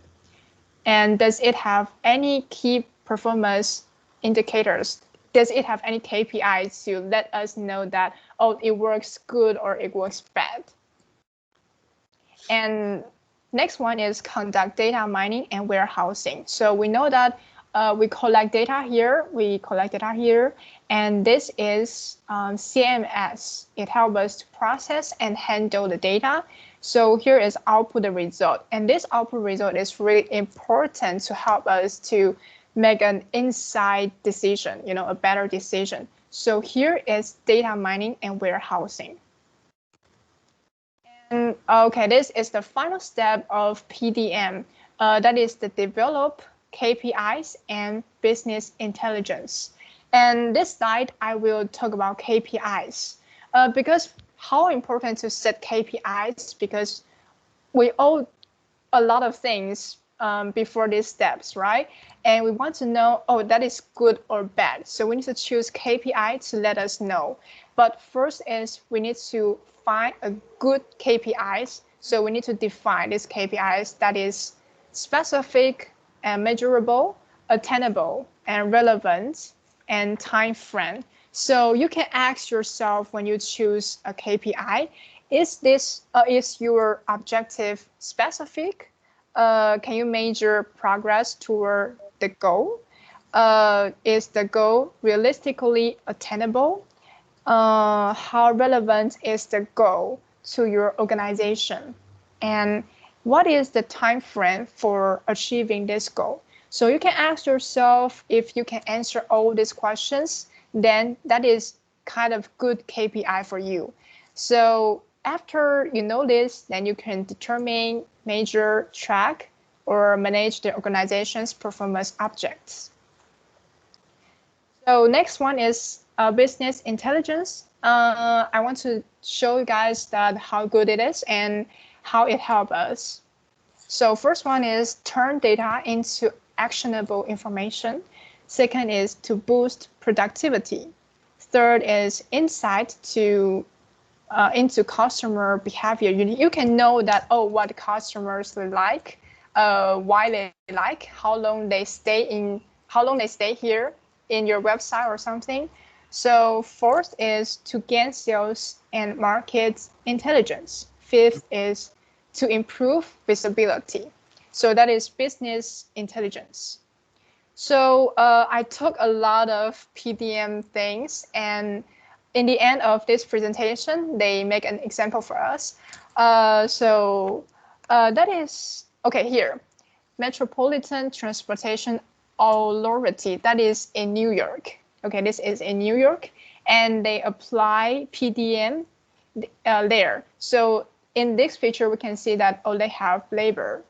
[SPEAKER 8] And does it have any key performance indicators? Does it have any KPIs to let us know that, oh, it works good or it works bad? And next one is conduct data mining and warehousing. So we know that we collect data here, and this is CMS. It helps us to process and handle the data. So here is output the result, and this output result is really important to help us to make an inside decision, you know, a better decision. So here is data mining and warehousing. And okay, this is the final step of PDM. That is the develop KPIs and business intelligence. And this slide, I will talk about KPIs because how important to set KPIs, because we owe a lot of things before these steps, right? And we want to know, oh, that is good or bad. So we need to choose KPI to let us know. But first is we need to find a good KPIs. So we need to define these KPIs that is specific and measurable, attainable, and relevant, and time frame. So you can ask yourself when you choose a KPI, is your objective specific? Can you measure progress toward the goal? Is the goal realistically attainable? How relevant is the goal to your organization? And what is the time frame for achieving this goal? So you can ask yourself if you can answer all these questions, then that is kind of good KPI for you. So after you know this, then you can determine, measure, track, or manage the organization's performance objects. So next one is business intelligence. I want to show you guys that how good it is and how it helps us. So first one is turn data into actionable information. Second is to boost productivity. Third is insight into customer behavior. You can know that, oh, what customers like, why they like, how long they stay here in your website or something. So fourth is to gain sales and market intelligence. Fifth is to improve visibility. So that is business intelligence. So I took a lot of PDM things, and in the end of this presentation, they make an example for us. That is, okay, here, Metropolitan Transportation Authority, that is in New York. Okay, this is in New York, and they apply PDM there. So in this picture, we can see that, oh, they have labor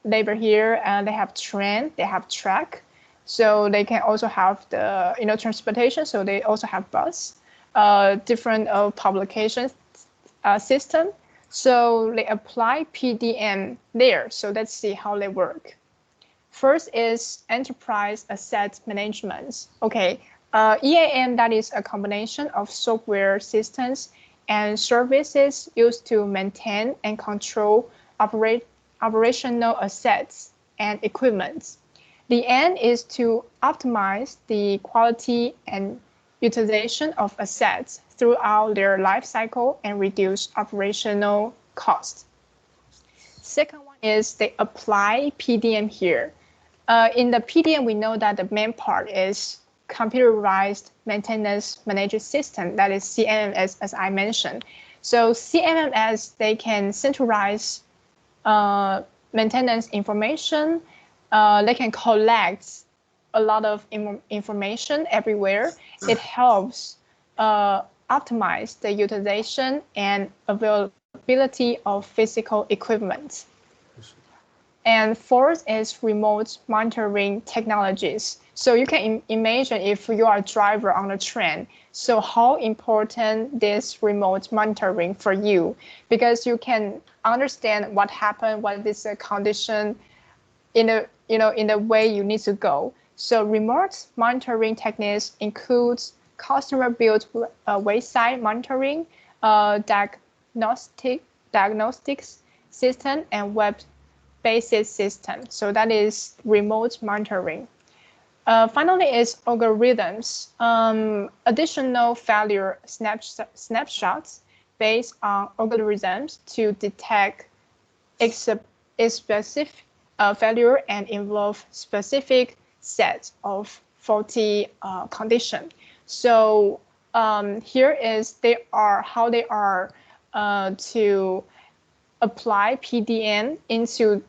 [SPEAKER 8] here, and they have train, they have track. So they can also have the transportation. So they also have bus, different publication system. So they apply PDM there. So let's see how they work. First is enterprise asset management. Okay, EAM, that is a combination of software systems and services used to maintain and control operational assets and equipment. The aim is to optimize the quality and utilization of assets throughout their life cycle and reduce operational costs. Second one is they apply PDM here. In the PDM, we know that the main part is computerized maintenance management system, that is CMMS, as I mentioned. So CMMS, they can centralize maintenance information. They can collect a lot of information everywhere. It helps optimize the utilization and availability of physical equipment. And fourth is remote monitoring technologies. So you can imagine if you are a driver on a train, so how important this remote monitoring for you, because you can understand what happened, what is the condition in the way you need to go. So remote monitoring techniques includes customer-built wayside monitoring, diagnostics system, and web-based system. So that is remote monitoring. Finally is algorithms. Additional failure snapshots based on algorithms to detect specific failure and involve specific sets of faulty condition. So here is how they are to apply PDM into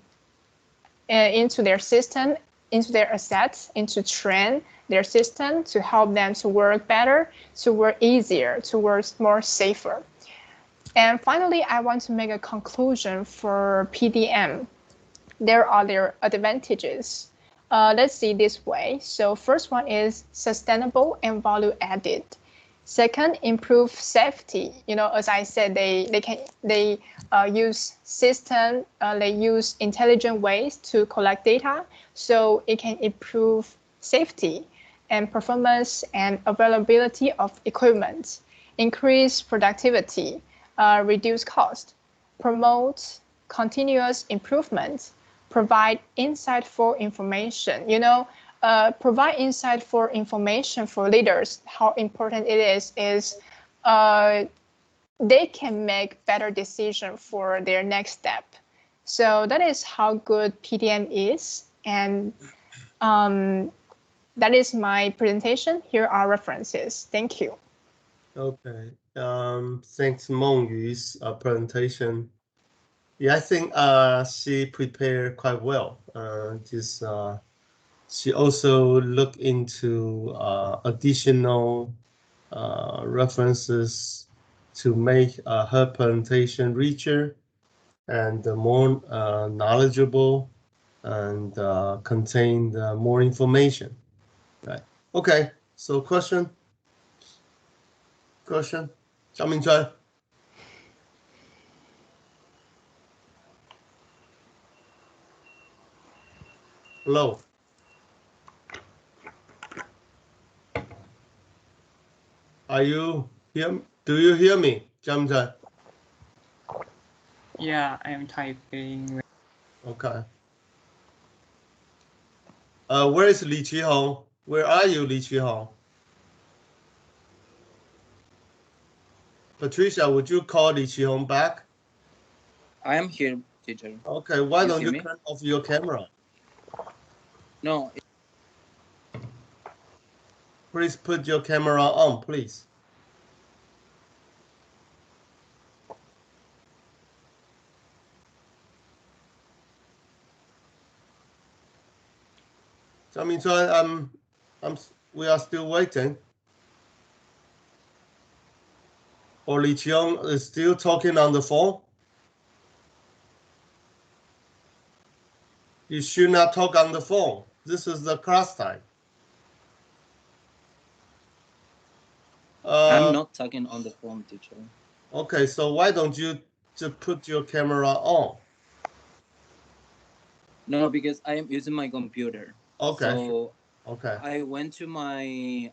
[SPEAKER 8] their system, into their assets, into train their system to help them to work better, to work easier, to work more safer. And finally, I want to make a conclusion for PDM. There are their advantages. Let's see this way. So first one is sustainable and value added. Second, improve safety. As I said, they use system, they use intelligent ways to collect data, so it can improve safety and performance and availability of equipment, increase productivity, reduce cost, promote continuous improvement, provide insightful information. Provide insightful information for leaders. How important it is they can make better decisions for their next step. So that is how good PDM is. And that is my presentation. Here are references. Thank you.
[SPEAKER 1] Okay. Thanks, Mengyu's presentation. Yeah, I think she prepared quite well. she also looked into additional references to make her presentation richer and more knowledgeable and contain more information. Right. Okay. So question. Zhang Mingchuan. Hello. Are you here? Do you hear me, Zhang Mingchuan?
[SPEAKER 6] Yeah, I'm typing.
[SPEAKER 1] Okay. Where is Li Qihong? Where are you, Li Qihong? Patricia, would you call Li Qihong back?
[SPEAKER 7] I am here, teacher.
[SPEAKER 1] Okay, why
[SPEAKER 7] You
[SPEAKER 1] don't
[SPEAKER 7] see
[SPEAKER 1] you
[SPEAKER 7] me?
[SPEAKER 1] turn off your camera?
[SPEAKER 7] No,
[SPEAKER 1] Please put your camera on, please. Zhang Mingchuan, we are still waiting. Or Li Qiong is still talking on the phone. You should not talk on the phone. This is the class time.
[SPEAKER 7] I'm not talking on the phone, teacher.
[SPEAKER 1] Okay, so why don't you just put your camera on?
[SPEAKER 7] No, because I am using my computer.
[SPEAKER 1] Okay.
[SPEAKER 7] So
[SPEAKER 1] Okay.
[SPEAKER 7] I went to my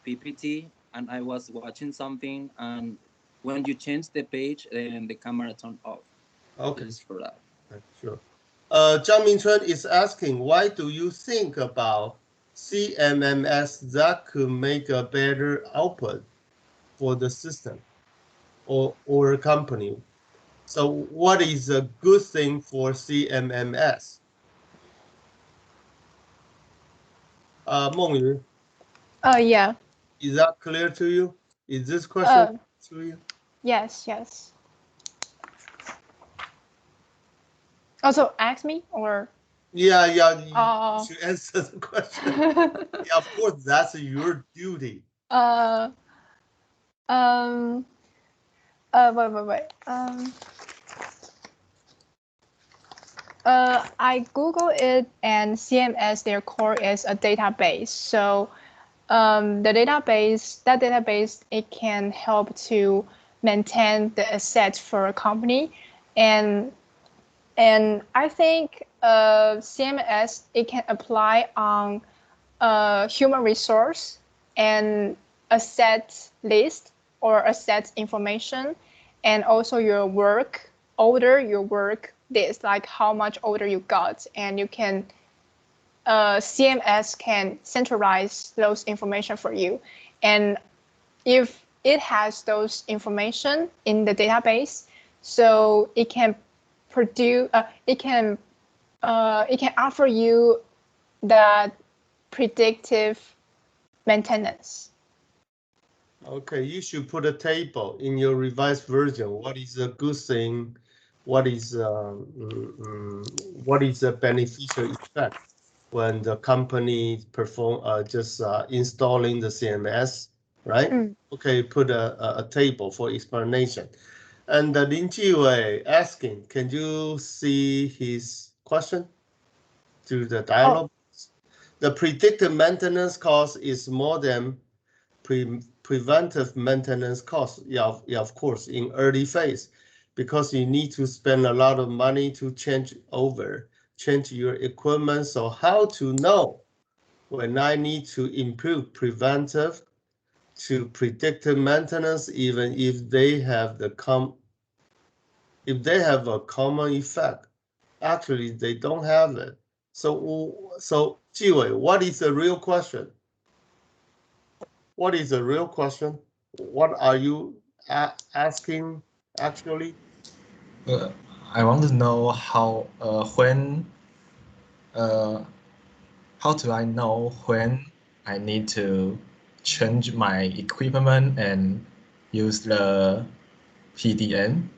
[SPEAKER 7] PPT and I was watching something, and when you change the page, then the camera turned off.
[SPEAKER 1] Okay.
[SPEAKER 7] Just for that.
[SPEAKER 1] Okay, sure. Zhang Mingchuan is asking, why do you think about CMMS that could make a better output for the system or a company? So what is a good thing for CMMS? Mengyu,
[SPEAKER 8] Yeah.
[SPEAKER 1] is that clear to you? Is this question to you?
[SPEAKER 8] Yes, yes. Also ask me or
[SPEAKER 1] Yeah, you should answer the question. Yeah, of course, that's your duty.
[SPEAKER 8] Wait. I Google it, and CMS, their core is a database. So that database, it can help to maintain the assets for a company. And I think CMS, it can apply on human resource and asset list or asset information, and also your work order, your work list, like how much order you got, and you can CMS can centralize those information for you. And if it has those information in the database, so it can produce, it can offer you that predictive maintenance.
[SPEAKER 1] Okay, you should put a table in your revised version. What is a good thing? What is a beneficial effect when the company perform just installing the CMS, right? Okay, put a table for explanation. And Lin Jiwei asking, can you see his question through the dialogue? The predictive maintenance cost is more than preventive maintenance cost. Yeah, of course, in early phase, because you need to spend a lot of money to change your equipment. So how to know when I need to improve preventive to predictive maintenance, even if they have a common effect? Actually, they don't have it. So Jiwei, what is the real question? What is the real question? What are you asking actually?
[SPEAKER 2] I want to know how do I know when I need to change my equipment and use the PDM?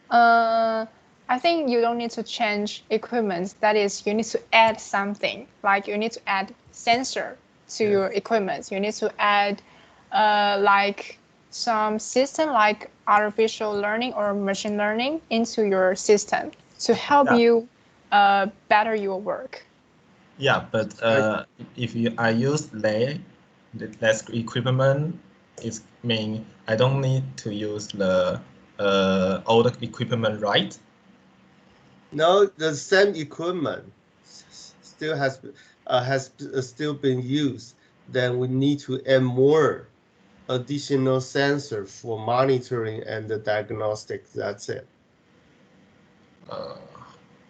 [SPEAKER 8] I I think you don't need to change equipment. That is, you need to add something. Like you need to add sensor to your equipment. You need to add like some system like artificial learning or machine learning into your system to help you better your work.
[SPEAKER 9] Yeah, but if I use less equipment, it means I don't need to use the older equipment, right?
[SPEAKER 1] No, the same equipment still has still been used. Then we need to add more additional sensor for monitoring and the diagnostics. That's it.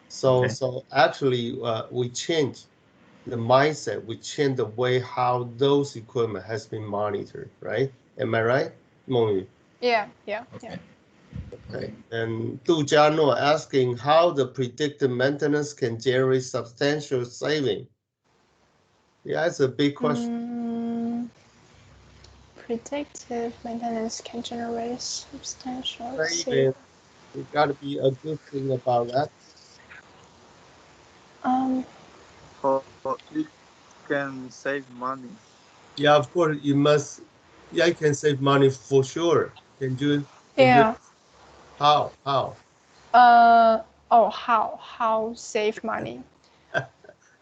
[SPEAKER 1] So actually, we changed the mindset. We changed the way how those equipment has been monitored. Right? Am I right, Mengyu?
[SPEAKER 8] Yeah.
[SPEAKER 1] Okay. And Du Jiano asking how the predictive maintenance can generate substantial saving. Yeah, it's a big question.
[SPEAKER 8] Predictive maintenance can generate substantial
[SPEAKER 1] Saving. It got to be a good thing about that.
[SPEAKER 5] It can save money.
[SPEAKER 1] Yeah, of course you must. Yeah, you can save money for sure. Can you?
[SPEAKER 8] Yeah.
[SPEAKER 1] How?
[SPEAKER 8] How save money?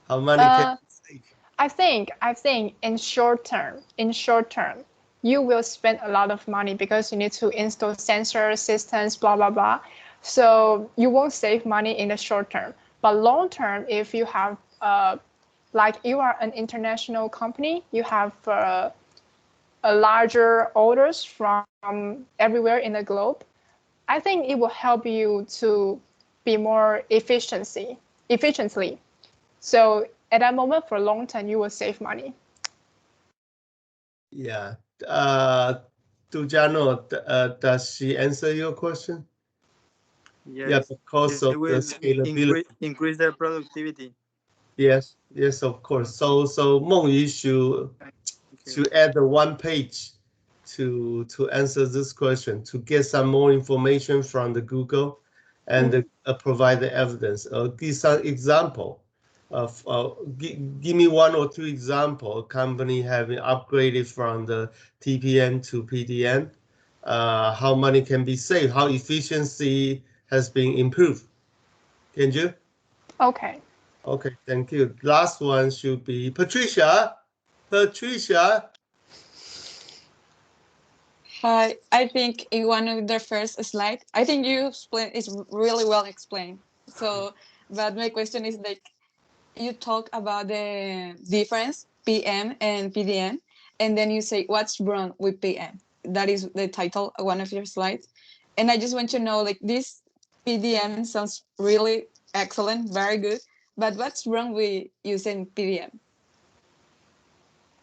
[SPEAKER 1] How money can you save?
[SPEAKER 8] I think in short term, you will spend a lot of money because you need to install sensor systems, blah blah blah. So you won't save money in the short term. But long term, if you have like you are an international company, you have a larger orders from everywhere in the globe. I think it will help you to be more efficiently. So at that moment, for long term, you will save money.
[SPEAKER 1] Yeah. Dujano, does she answer your question?
[SPEAKER 5] Yes.
[SPEAKER 1] Yeah, because of the scalability.
[SPEAKER 5] Increase the productivity.
[SPEAKER 1] Yes, of course. So Mengyu should add the one page to answer this question, to get some more information from the Google and provide the evidence. Give some example of give me one or two example. A company having upgraded from the TPM to PDM. How money can be saved? How efficiency has been improved? Can you?
[SPEAKER 8] Okay.
[SPEAKER 1] Okay, thank you. Last one should be Patricia. Patricia.
[SPEAKER 4] Hi, I think in one of the first slide, I think you explained it's really well explained. So, but my question is like, you talk about the difference PM and PDM, and then you say what's wrong with PM. That is the title of one of your slides, and I just want to know like this PDM sounds really excellent, very good, but what's wrong with using PDM?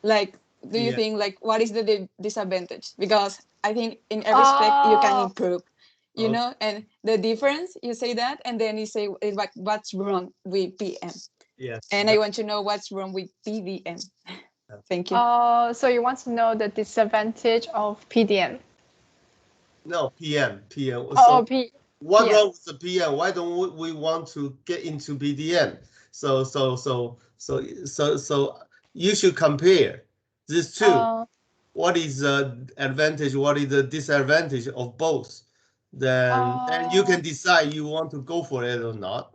[SPEAKER 4] Like, do you think like what is the disadvantage? Because I think in every aspect you can improve, you know, and the difference you say that, and then you say like what's wrong with PM.
[SPEAKER 1] Yes.
[SPEAKER 4] And I want to know what's wrong with PDM. Thank you.
[SPEAKER 8] So you want to know the disadvantage of PDM?
[SPEAKER 1] No, PM. What wrong with the PM? Why don't we want to get into PDM? So you should compare these two. What is the advantage? What is the disadvantage of both? Then you can decide you want to go for it or not.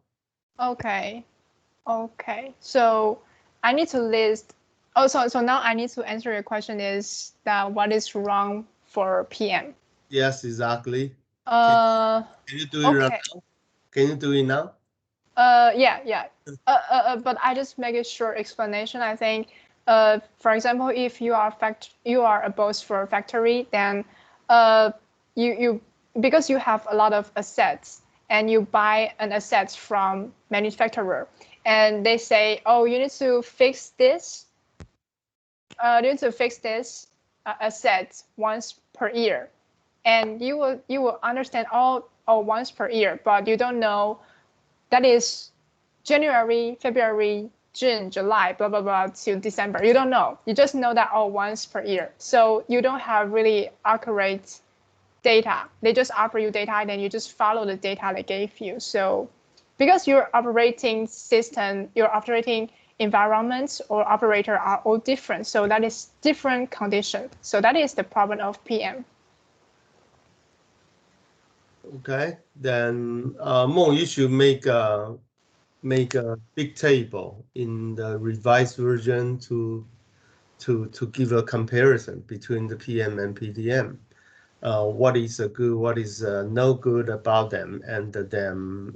[SPEAKER 8] Okay. So I need to list. So now I need to answer your question is that what is wrong for PM?
[SPEAKER 1] Yes, exactly. Can you do it right now? Can you do it now?
[SPEAKER 8] Yeah. But I just make a short explanation. I think, for example, if you are a boss for a factory, then you because you have a lot of assets and you buy an asset from manufacturer, and they say, oh, you need to fix this. You need to fix this asset once per year, and you will understand all once per year, but you don't know that is January, February, June, July, blah, blah, blah, to December. You don't know. You just know that once per year. So you don't have really accurate data. They just offer you data, and then you just follow the data they gave you. So because your operating system, your operating environments or operator are all different, so that is different condition. So that is the problem of PM.
[SPEAKER 1] Okay, then Meng, you should make a big table in the revised version to give a comparison between the PM and PDM. What is good, what is no good about them, and then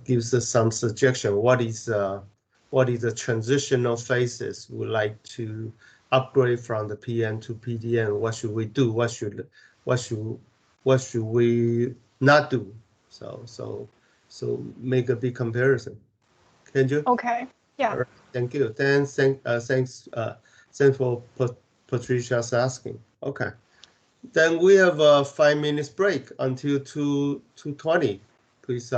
[SPEAKER 1] gives us some suggestion. What is the transitional phases we like to upgrade from the PM to PDM? What should we do? What should we not do? So make a big comparison. Can you?
[SPEAKER 8] Okay. Yeah.
[SPEAKER 1] All right. Thank you. Then thanks for Patricia's asking. Okay. Then we have a 5 minutes break until 2:20. Please,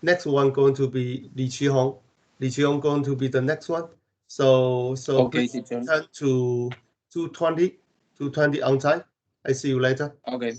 [SPEAKER 1] next one going to be Li Qihong. Li Qihong going to be the next one. So
[SPEAKER 7] Okay,
[SPEAKER 1] please
[SPEAKER 7] teacher.
[SPEAKER 1] turn to 2:20 on time. I see you later.
[SPEAKER 7] Okay.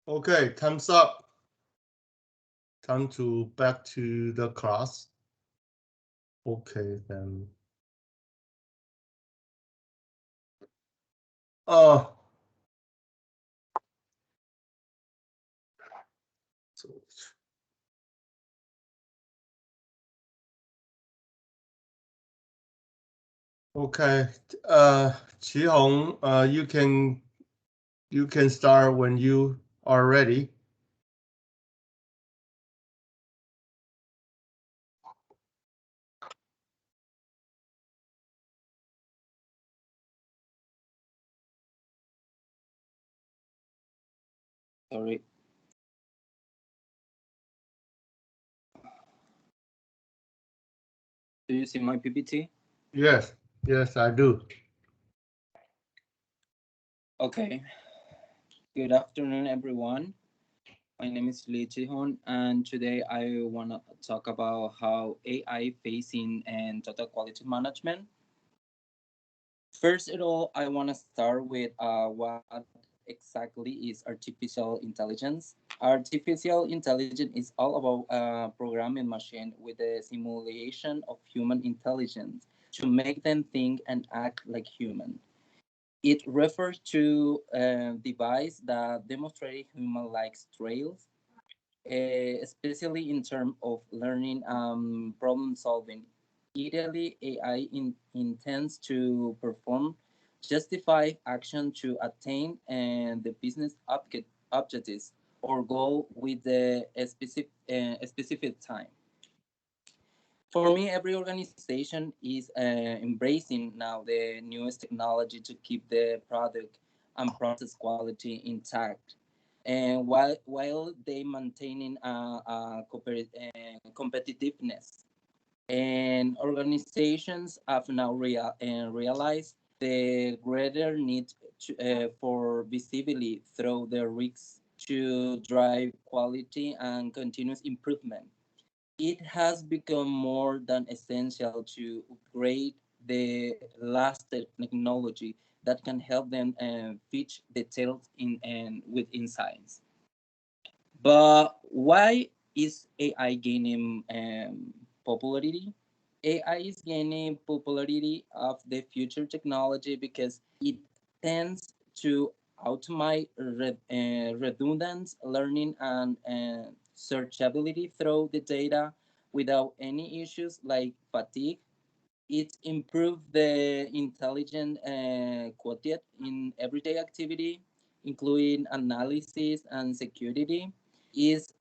[SPEAKER 1] Okay, time's up. Time to back to the class. Okay, then. So, okay, Qihong, you can start when you are ready.
[SPEAKER 7] Sorry. Do you see my PPT?
[SPEAKER 1] Yes, yes, I do.
[SPEAKER 7] Okay. Good afternoon, everyone. My name is Lee Ji-hoon, and today I want to talk about how AI facing and total quality management. First of all, I want to start with what exactly is artificial intelligence. Artificial intelligence is all about programming machine with a simulation of human intelligence to make them think and act like human. It refers to a device that demonstrates human-like traits, especially in terms of learning and problem solving. Ideally, AI intends to perform justified action to attain the business objectives or goal with a specific time. For me, every organization is embracing now the newest technology to keep the product and process quality intact, and while they maintaining competitiveness. And organizations have now realized the greater need for visibility through the risks to drive quality and continuous improvement. It has become more than essential to upgrade the last technology that can help them fetch details in and within science. But why is AI gaining popularity? AI is gaining popularity of the future technology because it tends to automate redundant learning and searchability through the data without any issues like fatigue. It improves the intelligent quotient in everyday activity, including analysis and security. It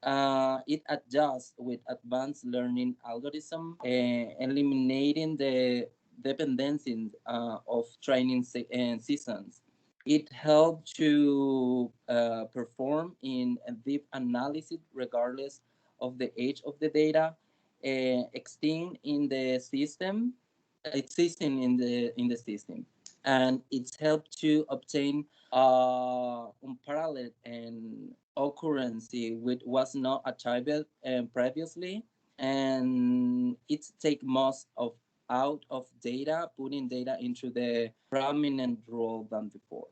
[SPEAKER 7] adjusts with advanced learning algorithm, eliminating the dependency of training seasons. It helps to perform in a deep analysis regardless of the age of the data, existing in the system, and it's helped to obtain unparalleled and occurrency which was not achieved previously, and it take most of out of data, putting data into the prominent role than before.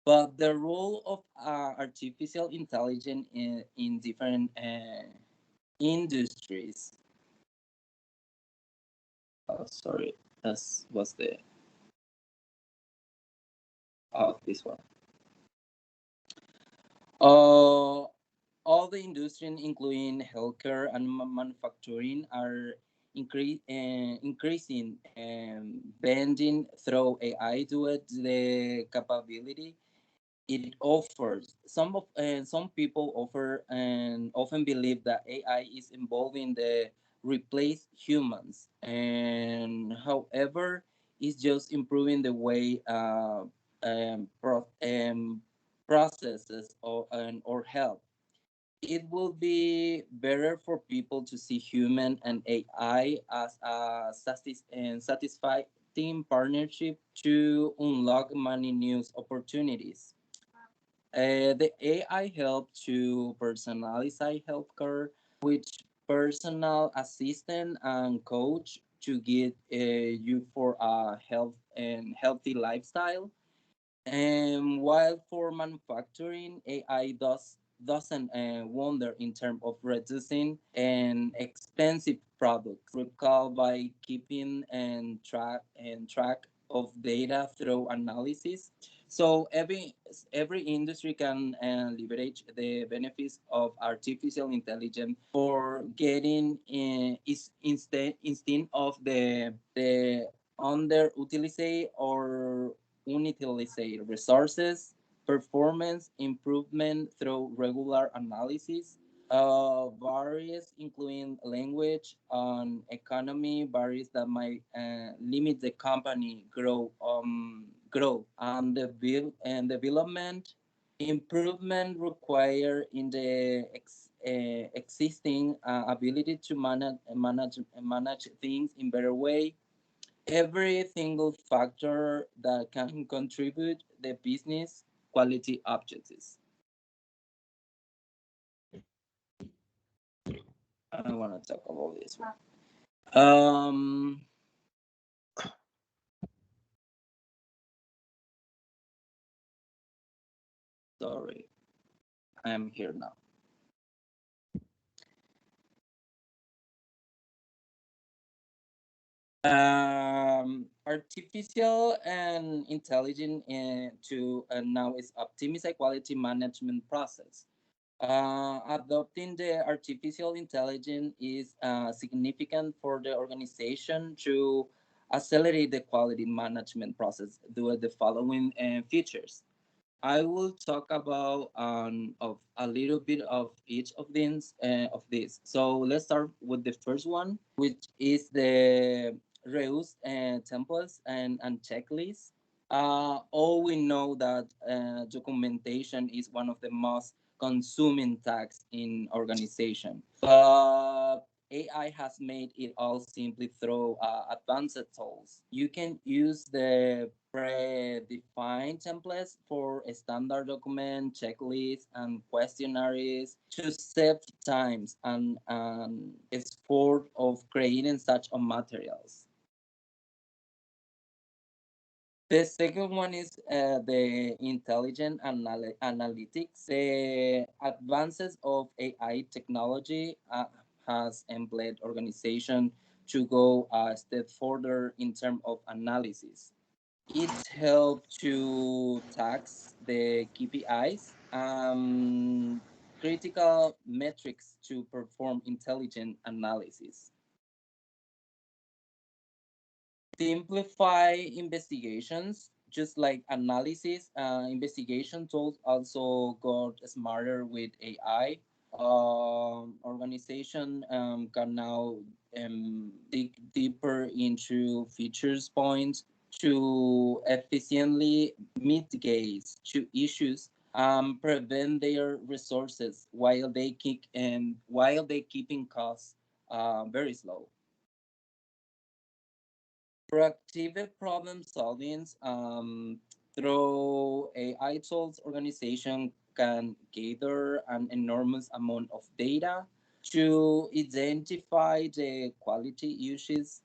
[SPEAKER 7] But the role of artificial intelligence in different industries. Oh, sorry, that was the this one. All the industries, including healthcare and manufacturing, are increasing and bending through AI due to the capability it offers. Some people offer and often believe that AI is involving the replace humans, and however, it's just improving the way processes or help. It will be better for people to see human and AI as a satisfying partnership to unlock many new opportunities. The AI help to personalize healthcare, which personal assistant and coach to get you for a healthy lifestyle. And while for manufacturing, AI doesn't wonder in terms of reducing an expensive product, critical by keeping and track of data through analysis. So every industry can leverage the benefits of artificial intelligence for getting instead of the underutilized or unutilized resources, performance improvement through regular analysis, barriers including language and economy barriers that might limit the company growth and development, improvement required in the existing ability to manage things in better way, every single factor that can contribute the business quality objectives. I want to talk about this one. Sorry, I am here now. Artificial and intelligent to now is optimize quality management process. Adopting the artificial intelligence is significant for the organization to accelerate the quality management process due to the following features. I will talk about of a little bit of each of these So let's start with the first one, which is the reuse templates and checklists. All we know that documentation is one of the most consuming tasks in organization, but AI has made it all simply through advanced tools. You can use the predefined templates for a standard document, checklists, and questionnaires to save times and effort of creating such materials. The second one is the intelligent analytics. The advances of AI technology has enabled organization to go a step further in terms of analysis. It helps to tax the KPIs, critical metrics to perform intelligent analysis. Simplify investigations, just like analysis. Investigation tools also got smarter with AI. Organization can now dig deeper into features points to efficiently mitigate to issues, prevent their resources while they keeping costs very low. Proactive problem solving through AI tools, organization can gather an enormous amount of data to identify the quality issues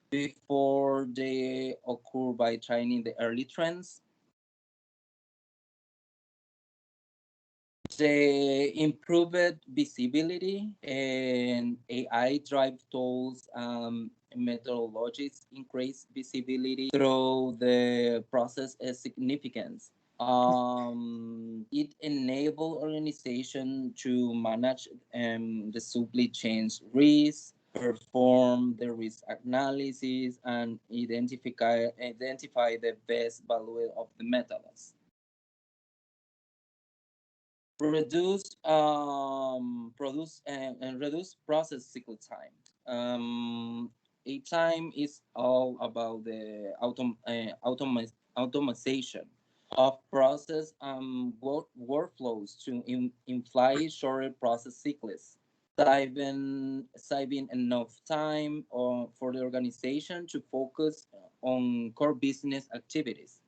[SPEAKER 7] before they occur by training the early trends. The improved visibility and AI drive tools methodologies increase visibility through the process significance. It enable organization to manage the supply chain's risk, perform the risk analysis, and identify the best value of the methods. Reduce process cycle time. A time is all about the automation of process workflows to imply shorter process cycles, saving enough time for the organization to focus on core business activities.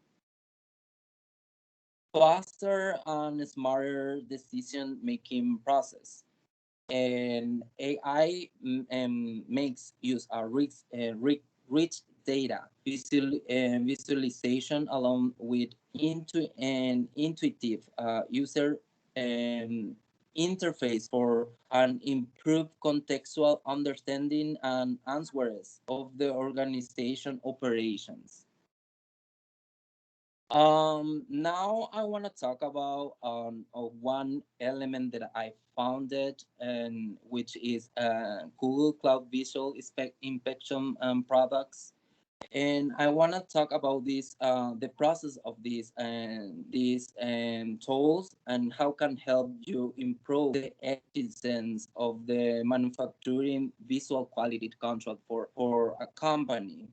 [SPEAKER 7] Faster and smarter decision making process, and AI makes use of rich data visualization along with intuitive user interface for an improved contextual understanding and answers of the organization operations. Now I want to talk about one element that I found it, and which is Google Cloud Visual Inspection products. And I want to talk about this, the process of these tools and how can help you improve the efficiency of the manufacturing visual quality control for a company.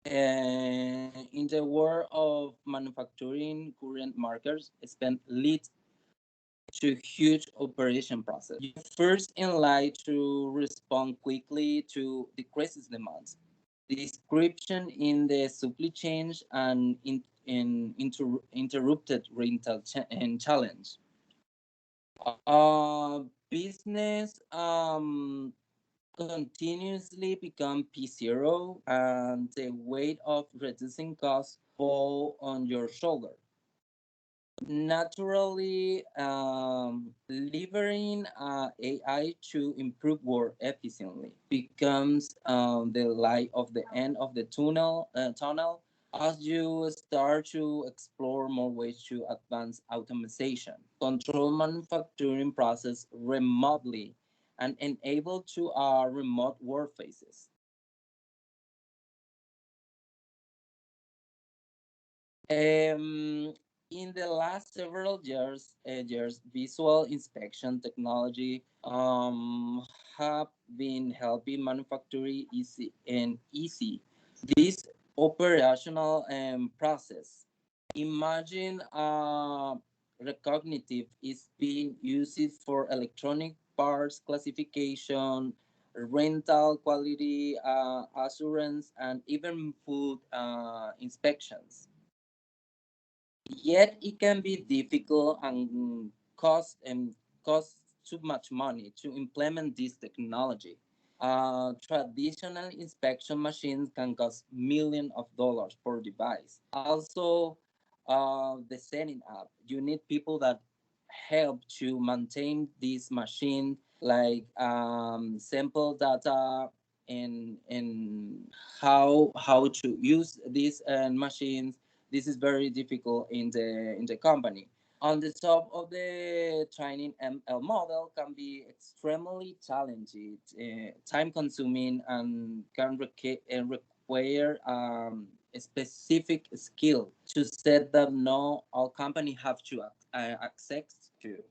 [SPEAKER 7] In the world of manufacturing, current markers spend lead to huge operation process. You first in line to respond quickly to decreases demands, description in the supply chain, and interrupted rental and challenge. Business continuously become P0 and the weight of reducing costs fall on your shoulder. Naturally, leveraging AI to improve work efficiently becomes the light of the end of the tunnel as you start to explore more ways to advance automation, control manufacturing process remotely, and enable to remote workplaces. In the last several years, visual inspection technology have been helping manufacturing easy this operational process. Imagine recognitive is being used for electronic parts classification, rental quality assurance, and even food inspections. Yet it can be difficult and cost too much money to implement this technology. Traditional inspection machines can cost millions of dollars per device. Also, the setting up. You need people that help to maintain this machine, like sample data and how to use these machines. This is very difficult in the company. On the top of the training ML model can be extremely challenging, time consuming, and can require a specific skill to set that no all company have to access to.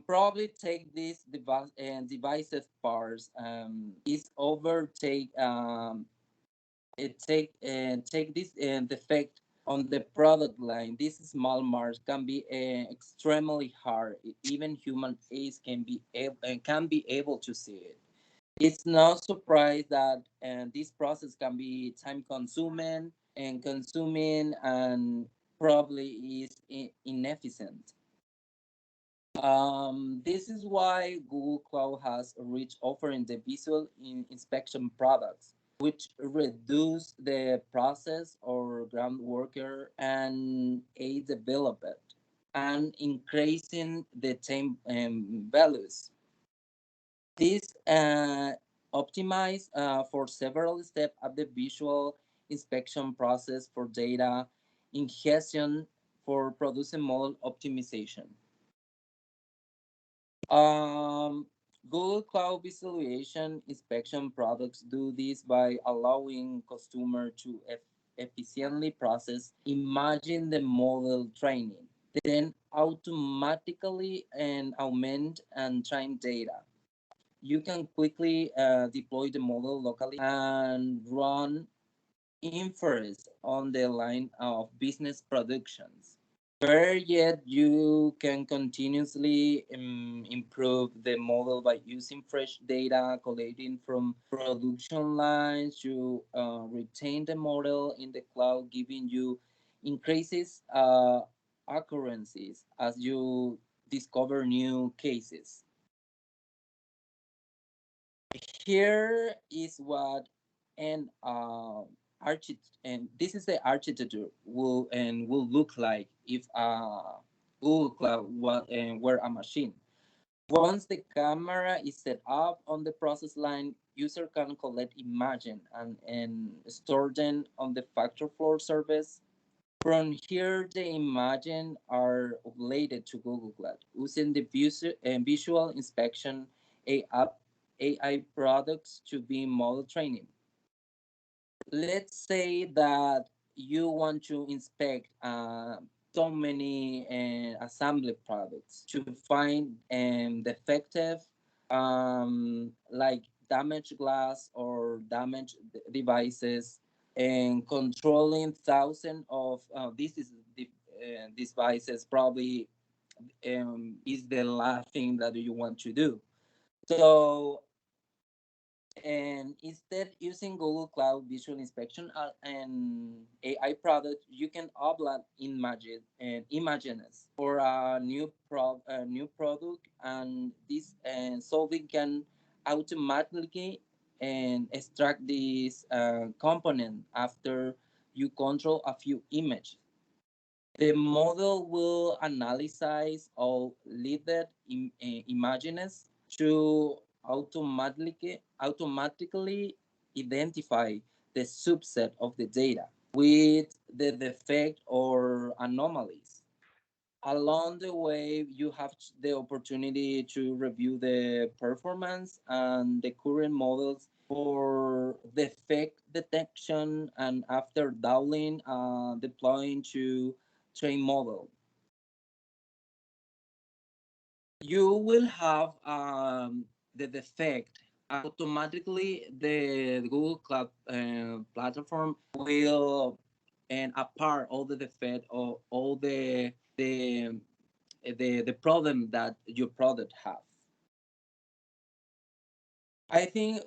[SPEAKER 7] Probably take these divisive parts is overtake take this defect on the product line. These small marks can be extremely hard. Even human eyes can be able to see it. It's no surprise that this process can be time consuming and probably is inefficient. This is why Google Cloud has a rich offering the visual inspection products, which reduce the process or ground worker and aid development and increasing the time values. This optimize for several steps of the visual inspection process for data ingestion for producing model optimization. Um, Google Cloud Visualization Inspection products do this by allowing customer to efficiently process imagine the model training, then automatically and augment and train data. You can quickly deploy the model locally and run inference on the line of business productions. Better yet, you can continuously improve the model by using fresh data collecting from production lines to retain the model in the cloud, giving you increases accuracies as you discover new cases. Here is what an and this is the architecture will look like if Google Cloud were a machine. Once the camera is set up on the process line, user can collect images and store them on the factory floor service. From here, the images are uploaded to Google Cloud using the visual inspection AI products to be model training. Let's say that you want to inspect so many assembly products to find defective, like damaged glass or damaged devices, and controlling thousands of devices probably is the last thing that you want to do. So, and instead using Google Cloud Visual Inspection and AI product, you can upload images for a new product, and this solving can automatically extract this component after you control a few images. The model will analyze all leaded images to automatically identify the subset of the data with the defect or anomalies. Along the way, you have the opportunity to review the performance and the current models for defect detection, and after doubling, deploying to train model. You will have the defect automatically. The Google Cloud platform will apart all the defect or all the problem that your product have. I think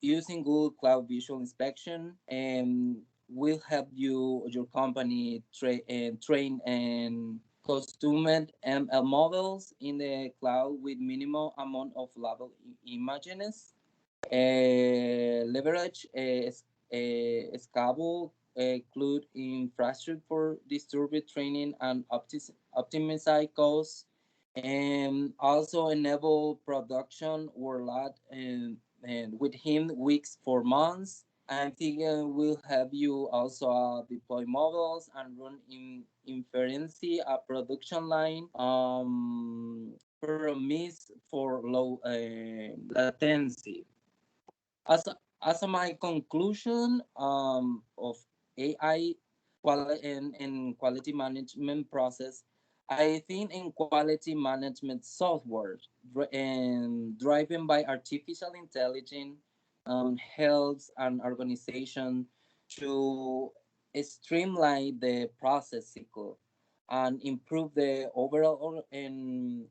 [SPEAKER 7] using Google Cloud Visual Inspection will help your company train and custom ML models in the cloud with minimal amount of level images. Leverage scalable cloud infrastructure for distributed training and optimize costs, and also enable production workload and within weeks for months. I think will help you also deploy models and run inference a production line. Promise for low latency. As my conclusion of AI and quality management process, I think in quality management software and driven by artificial intelligence helps an organization to streamline the process cycle and improve the overall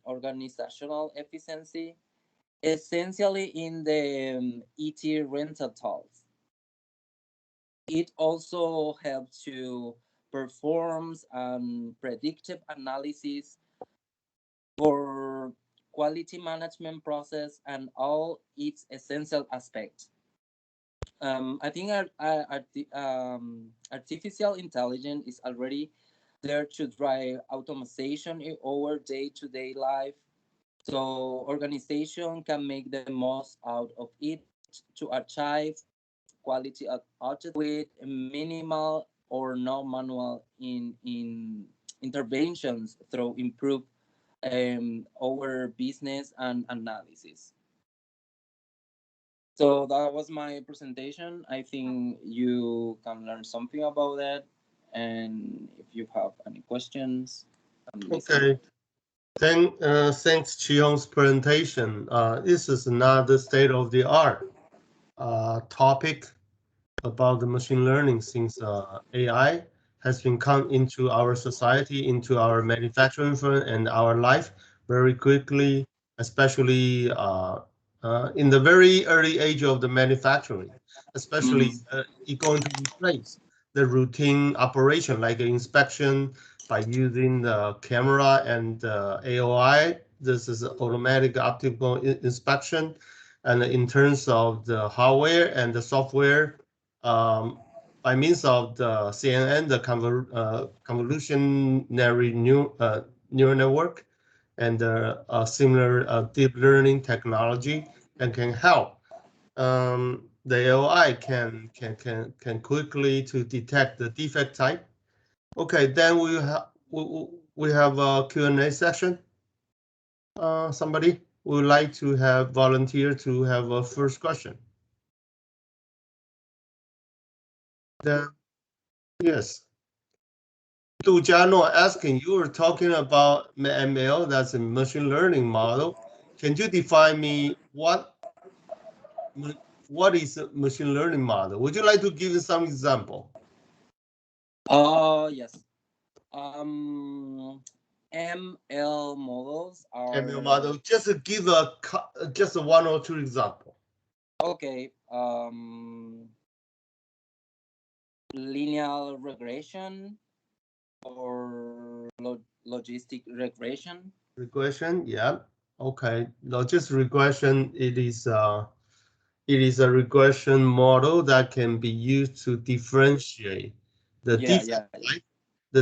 [SPEAKER 7] organizational efficiency, essentially in the ET rental tolls. It also helps to perform predictive analysis for quality management process and all its essential aspects. I think artificial intelligence is already there to drive automation in our day-to-day life. So organization can make the most out of it to achieve quality audit with minimal or no manual in interventions through improved our business and analysis. So that was my presentation. I think you can learn something about that. And if you have any questions,
[SPEAKER 1] okay. Thanks Chiyong's presentation. This is another state-of-the-art topic about the machine learning, since AI has been come into our society, into our manufacturing firm and our life very quickly, especially in the very early age of the manufacturing, especially it's going to replace the routine operation like inspection by using the camera and AOI. This is automatic optical inspection. and in terms of the hardware and the software, by means of the CNN, the convolutionary neural network, and similar deep learning technology, and can help. The AI can quickly to detect the defect type. Okay, then we have a Q&A session. Somebody would like to have volunteer to have a first question. Then, yes. Du Jiano asking, you were talking about ML, that's a machine learning model. Can you define me what is a machine learning model? Would you like to give some example?
[SPEAKER 7] Yes. ML models are
[SPEAKER 1] ML model. Just give just one or two example.
[SPEAKER 7] okay. Linear regression or logistic regression.
[SPEAKER 1] Regression, yeah. Okay. Logistic regression. It is a regression model that can be used to differentiate the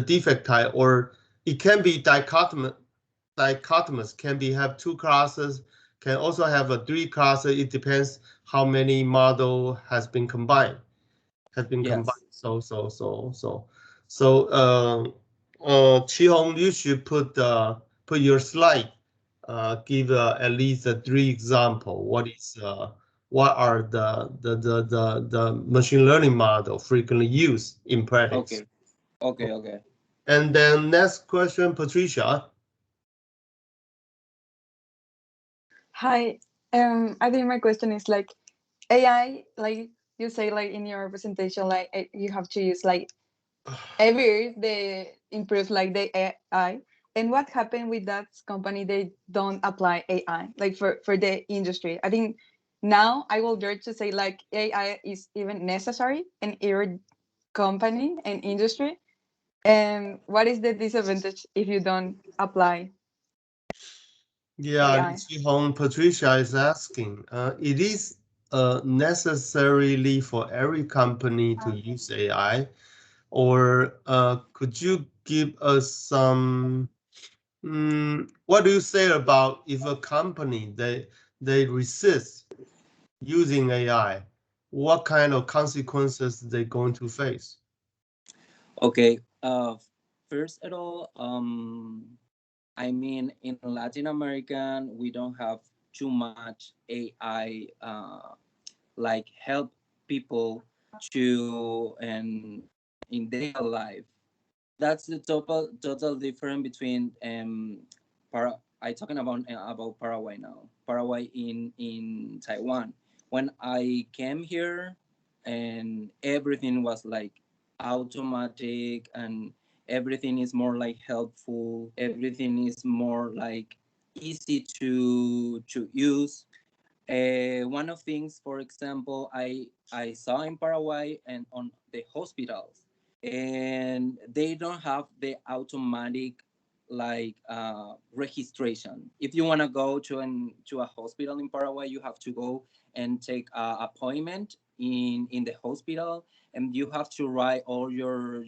[SPEAKER 1] defect type, or it can be dichotomous, can be have two classes, can also have a three classes. It depends how many model has been combined. Qihong, you should put your slide. Give at least three example. What are the machine learning model frequently used in practice?
[SPEAKER 7] Okay.
[SPEAKER 1] And then next question, Patricia.
[SPEAKER 4] Hi. I think my question is like AI, like you say, like in your presentation, like you have to use like every year they improve like the AI. And what happened with that company? They don't apply AI like for the industry. I think now I will dare to say like AI is even necessary in your company and industry. And what is the disadvantage if you don't apply?
[SPEAKER 1] Yeah, Qihong, Patricia is asking. It is necessarily for every company to use AI, or could you give us some? What do you say about if a company they resist using AI? What kind of consequences they going to face?
[SPEAKER 7] Okay. First of all, I mean, in Latin American, we don't have too much AI like help people to and in their life. That's the total difference between I talking about Paraguay now. Paraguay in Taiwan. When I came here, and everything was like automatic, and everything is more like helpful. Everything is more like easy to use. One of things, for example, I saw in Paraguay and on the hospitals, and they don't have the automatic like registration. If you want to go to a hospital in Paraguay, you have to go and take an appointment in the hospital, and you have to write all your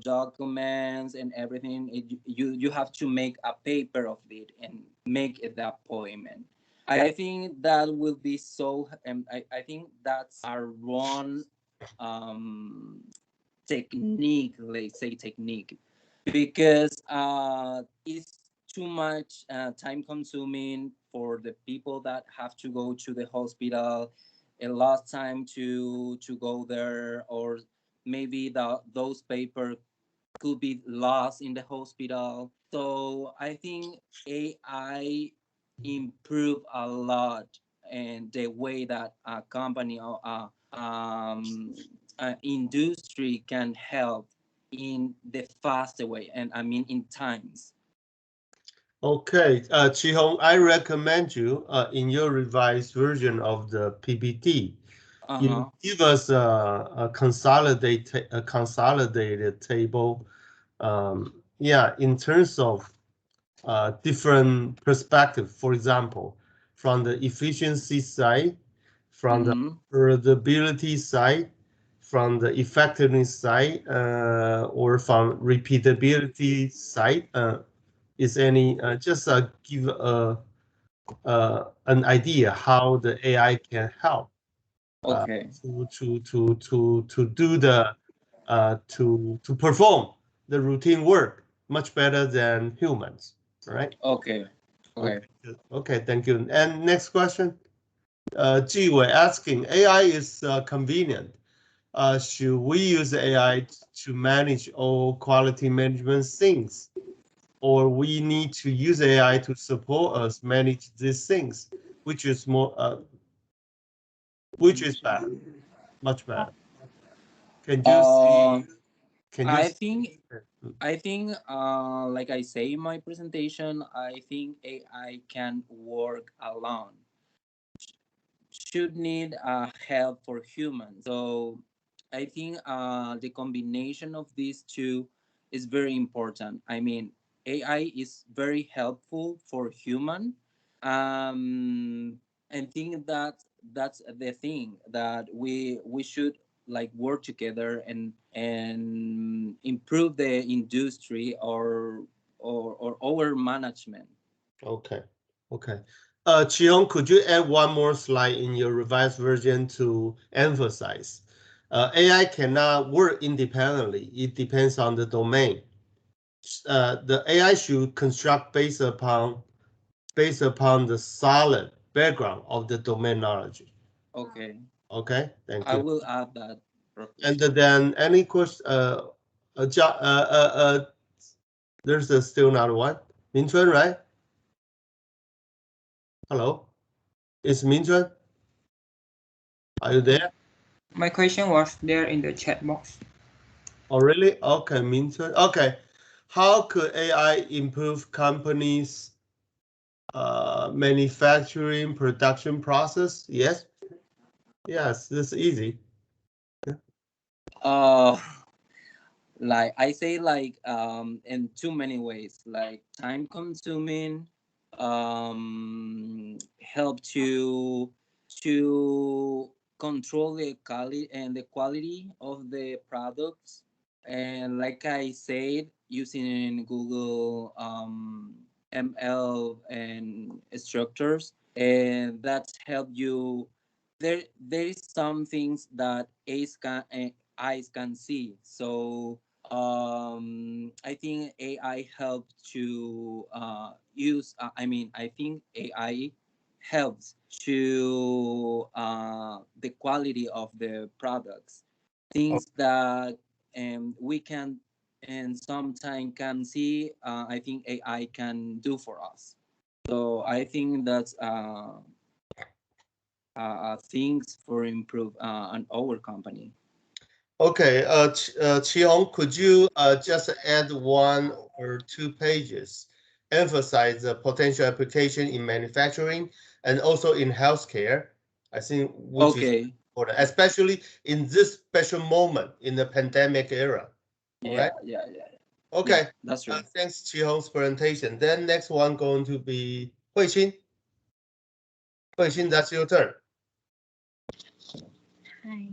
[SPEAKER 7] documents and everything. You have to make a paper of it and make the appointment. I think that will be so. I think that's our wrong technique. Let's say technique, because it's too much time consuming for the people that have to go to the hospital. A lot of time to go there, or maybe those papers could be lost in the hospital. So I think AI improve a lot, and the way that a company or industry can help in the faster way, and I mean in times.
[SPEAKER 1] Okay, Qihong, I recommend you in your revised version of the PPT, you give us a consolidated table. Yeah, in terms of different perspective. For example, from the efficiency side, from the readability side, from the effectiveness side, or from repeatability side? Is any just give an idea how the AI can help
[SPEAKER 7] Okay.
[SPEAKER 1] to do the to perform the routine work much better than humans, right?
[SPEAKER 7] Okay. Okay.
[SPEAKER 1] Okay, thank you. And next question, Ji Wei asking, AI is convenient. Should we use AI to manage all quality management things, or we need to use AI to support us manage these things, which is more which is better, much better? Can you see? Can you?
[SPEAKER 7] I think, like I say in my presentation, I think AI can work alone. Should need help for humans. So I think the combination of these two is very important. I mean, AI is very helpful for human. And think that that's the thing that we should like work together and improve the industry or our management.
[SPEAKER 1] Okay, okay. Chiong, could you add one more slide in your revised version to emphasize? AI cannot work independently. It depends on the domain. The AI should construct based upon the solid background of the domain knowledge.
[SPEAKER 7] Okay.
[SPEAKER 1] Okay, thank you.
[SPEAKER 7] I will add that.
[SPEAKER 1] And then any question? There's still another one. Minchuan, right? Hello, it's Minchuan. Are you there?
[SPEAKER 6] My question was there in the chat box.
[SPEAKER 1] Oh, really? Okay, Minchuan. Okay, how could AI improve companies' manufacturing production process? Yes. Yes, this is easy.
[SPEAKER 7] Like I say, like in too many ways, like time consuming, help to control the quality of the products, and like I said, using Google ML and structures, and that's help you. There is some things that eyes can see. So I think AI helped to use. I think AI helps to the quality of the products, things that we can and sometimes can see. I think AI can do for us. So I think that's things for improve on our company.
[SPEAKER 1] Okay, Chi-Hong, could you just add 1 or 2 pages, emphasize the potential application in manufacturing and also in healthcare? I think which is important, especially in this special moment in the pandemic era. All right?
[SPEAKER 7] Yeah.
[SPEAKER 1] Okay,
[SPEAKER 7] yeah, that's right.
[SPEAKER 1] Thanks, Chi-Hong's presentation. Then next one going to be Huixin. Huixin, that's your turn.
[SPEAKER 10] Hi.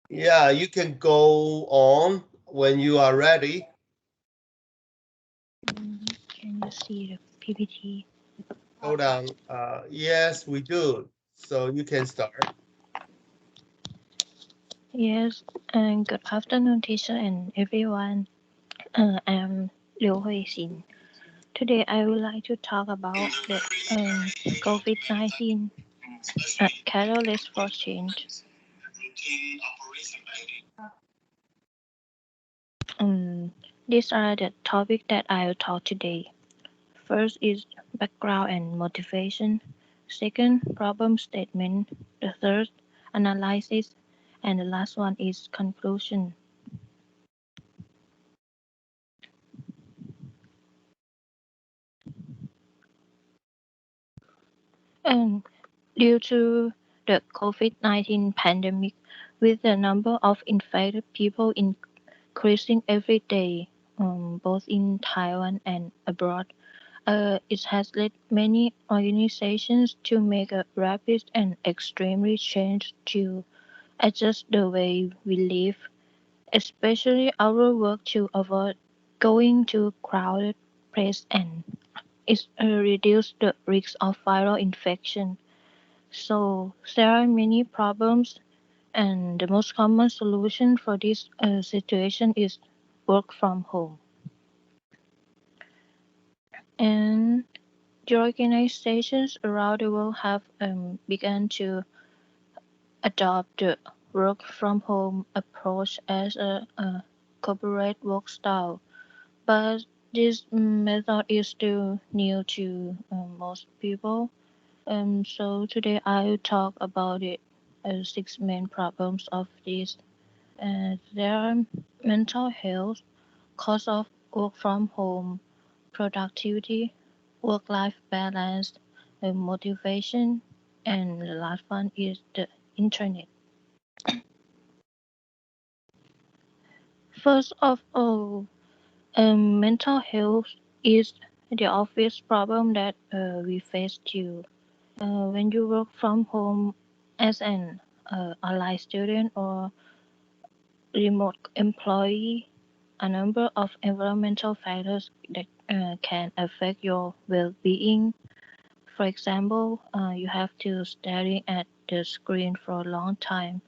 [SPEAKER 1] Yeah, you can go on when you are ready.
[SPEAKER 10] Can you see the PPT?
[SPEAKER 1] Hold on. Yes, we do. So you can start.
[SPEAKER 10] Yes, and good afternoon, teacher and everyone. I'm Liu Huixin. Today, I would like to talk about the COVID-19 catalyst for change. These are the topics that I will talk today. First is background and motivation. Second, problem statement. The third, analysis. And the last one is conclusion. Due to the COVID-19 pandemic, with the number of infected people increasing every day, both in Taiwan and abroad, it has led many organizations to make a rapid and extremely change to adjust the way we live, especially our work to avoid going to crowded places and reduce the risk of viral infection. So there are many problems, and the most common solution for this situation is work from home. And the organizations around the world have begun to adopt the work from home approach as a corporate work style, but this method is still new to most people. So today I will talk about it. 6 main problems of this. There are mental health, cost of work from home, productivity, work-life balance, motivation, and the last one is the internet. First of all, mental health is the obvious problem that we face too. When you work from home as an online student or remote employee, a number of environmental factors that can affect your well-being. For example, you have to staring at the screen for a long time.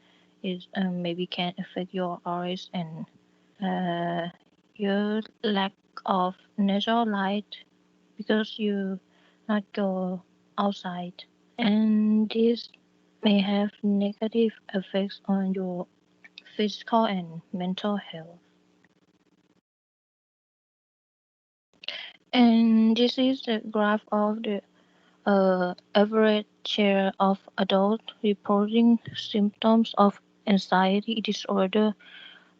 [SPEAKER 10] It maybe can affect your eyes and your lack of natural light because you not go outside. And this may have negative effects on your physical and mental health. And this is the graph of the average share of adults reporting symptoms of anxiety disorder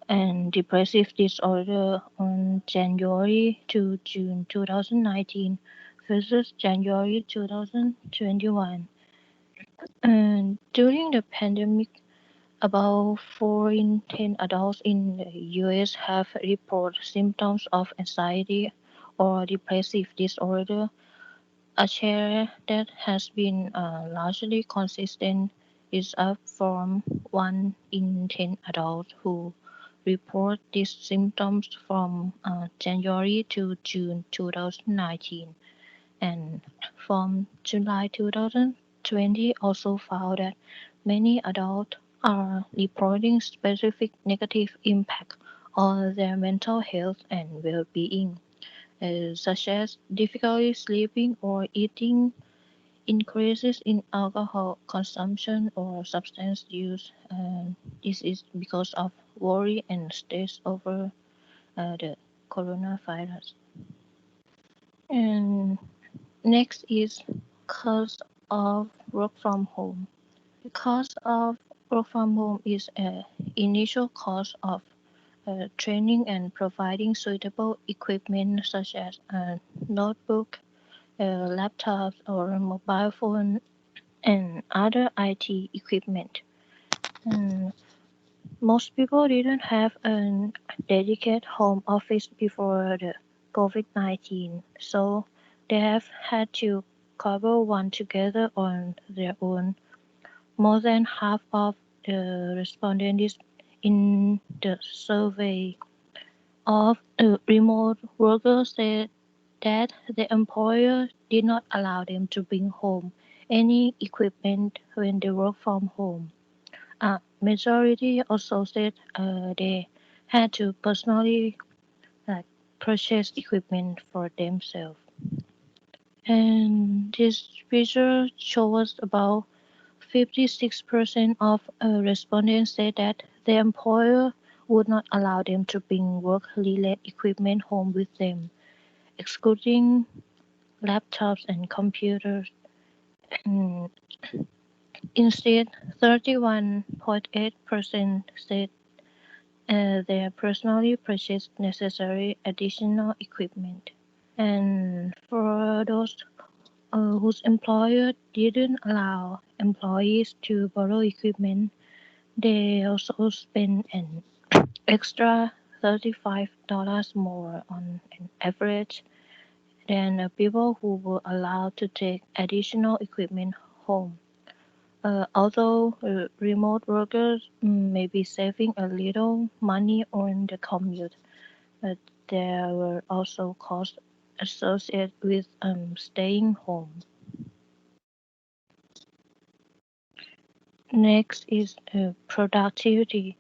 [SPEAKER 10] and depressive disorder on January to June 2019 versus January 2021. And during the pandemic, about 4 in 10 adults in the US have reported symptoms of anxiety or depressive disorder, a share that has been largely consistent is up from 1 in 10 adults who report these symptoms from January to June 2019. And from July 2020 also found that many adults are reporting specific negative impact on their mental health and well-being, such as difficulty sleeping or eating, increases in alcohol consumption or substance use. This is because of worry and stress over the coronavirus. And next is cost of work from home. The cost of work from home is an initial cost of training and providing suitable equipment such as a notebook, laptops, or mobile phone, and other IT equipment. Most people didn't have a dedicated home office before the COVID-19, so they have had to cobble one together on their own. More than half of the respondents in the survey of remote workers said that the employer did not allow them to bring home any equipment when they work from home. Majority also said they had to personally purchase equipment for themselves. And this figure shows about 56% of respondents said that the employer would not allow them to bring work-related equipment home with them, excluding laptops and computers. And instead, 31.8% said they personally purchased necessary additional equipment. And for those whose employer didn't allow employees to borrow equipment, they also spend an extra $35 more on an average than people who were allowed to take additional equipment home. Although remote workers may be saving a little money on the commute, but there were also costs associated with staying home. Next is productivity.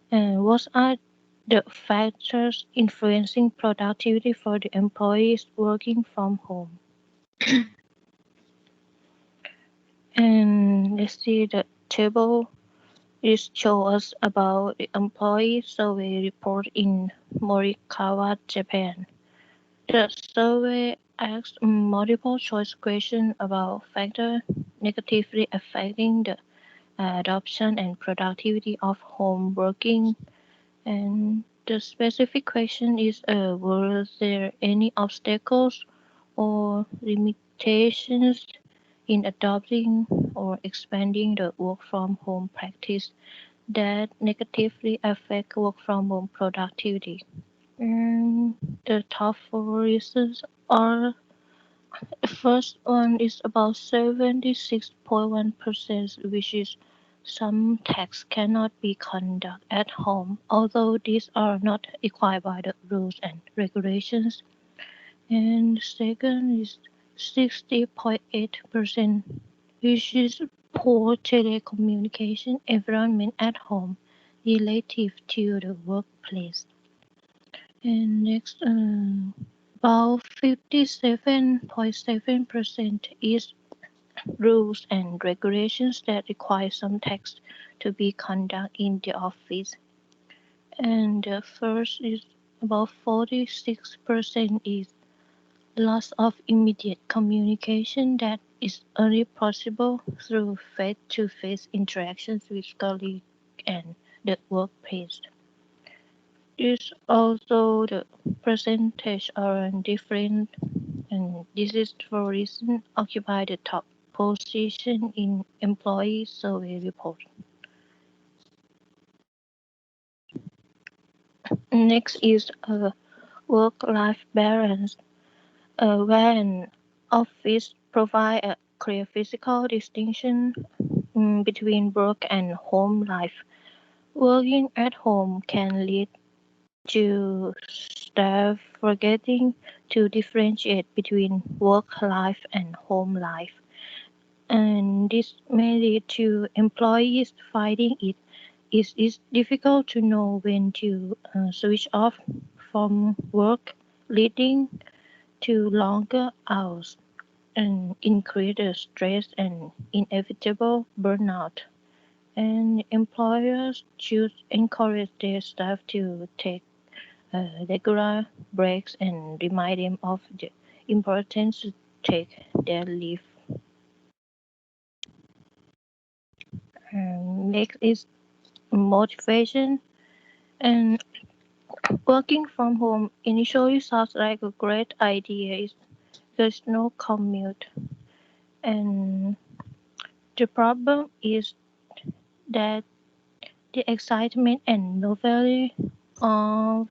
[SPEAKER 10] What are the factors influencing productivity for the employees working from home? And let's see the table. It shows us about the employee survey report in Morikawa, Japan. The survey asks multiple choice questions about factors negatively affecting the adoption and productivity of home working. And the specific question is, were there any obstacles or limitations in adopting or expanding the work from home practice that negatively affect work from home productivity? And the top 4 reasons are: the first one is about 76.1%, which is some tasks cannot be conducted at home, although these are not required by the rules and regulations. And the second is 60.8%, which is poor telecommunication environment at home relative to the workplace. And next, about 57.7% is rules and regulations that require some tasks to be conducted in the office. And the first is about 46% is loss of immediate communication that is only possible through face-to-face interactions with colleagues and the workplace. This also the percentage are different, and this is for reason occupy the top position in employee survey report. Next is work-life balance, where an office provide a clear physical distinction between work and home life. Working at home can lead to staff forgetting to differentiate between work life and home life. And this may lead to employees finding it is difficult to know when to switch off from work, leading to longer hours and increased stress and inevitable burnout. And employers should encourage their staff to take regular breaks and remind them of the importance to take their leave. Next is motivation. And working from home initially sounds like a great idea. There's no commute. And the problem is that the excitement and novelty of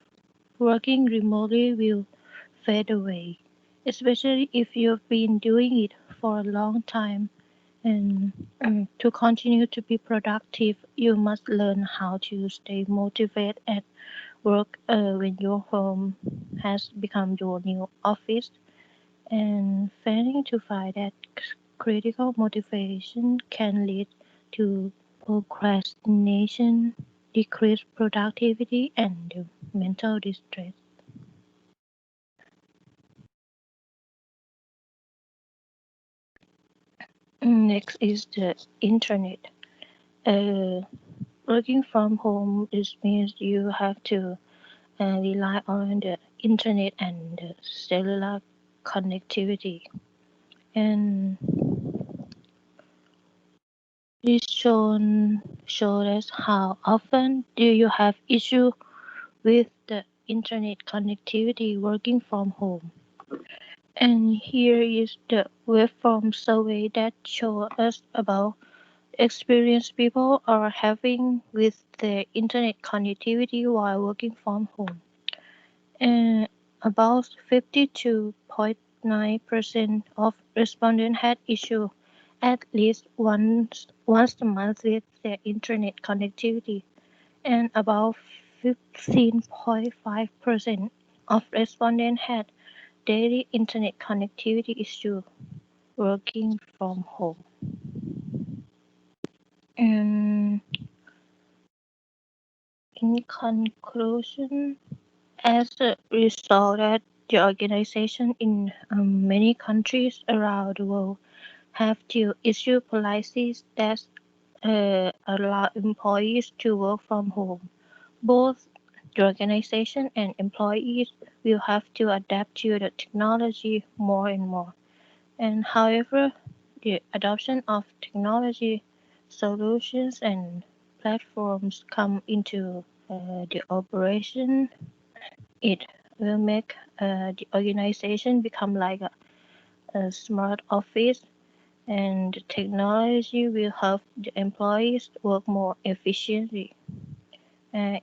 [SPEAKER 10] working remotely will fade away, especially if you've been doing it for a long time. And to continue to be productive, you must learn how to stay motivated at work when your home has become your new office. And failing to find that critical motivation can lead to procrastination, decreased productivity, and mental distress. Next is the internet. Working from home, this means you have to rely on the internet and the cellular connectivity. And this shows us how often do you have issue with the internet connectivity working from home. And here is the web form survey that shows us about experience people are having with their internet connectivity while working from home. And about 52.9% of respondents had issue at least once a month with their internet connectivity, and about 15.5% of respondents had daily internet connectivity issue working from home. And in conclusion, as a result that the organization in many countries around the world have to issue policies that allow employees to work from home. Both the organization and employees will have to adapt to the technology more and more. And however, the adoption of technology solutions and platforms come into the operation, it will make the organization become like a smart office, and the technology will help the employees work more efficiently. In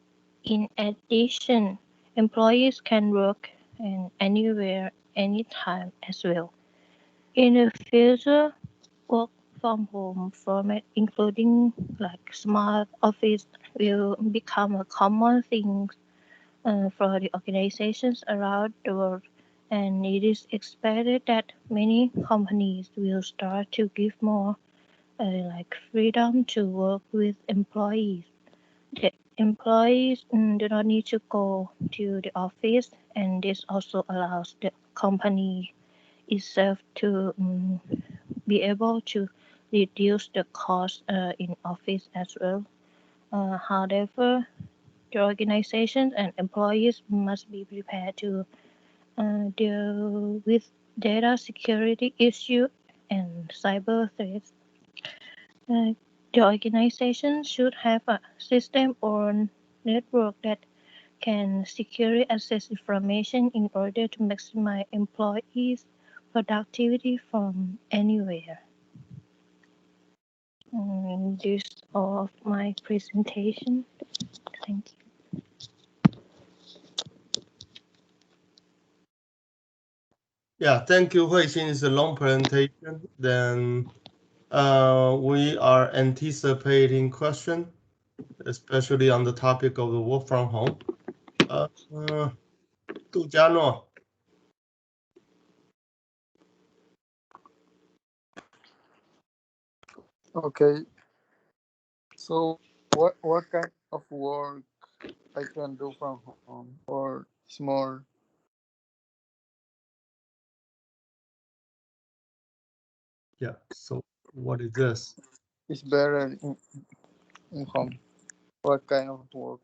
[SPEAKER 10] addition, employees can work anywhere, anytime as well. In the future, work from home format, including like smart office, will become a common thing for the organizations around the world, and it is expected that many companies will start to give more like freedom to work with employees. The employees do not need to go to the office, and this also allows the company itself to be able to reduce the cost in office as well. However, the organizations and employees must be prepared to deal with data security issues and cyber threats. The organization should have a system or network that can securely access information in order to maximize employees' productivity from anywhere. This is all of my presentation. Thank you.
[SPEAKER 1] Yeah, thank you, Huixin. It's a long presentation. Then we are anticipating question, especially on the topic of the work from home. Du Jiano.
[SPEAKER 5] Okay. So what kind of work I can do from home, or it's more?
[SPEAKER 1] Yeah. So what is this?
[SPEAKER 5] It's better in home. What kind of work?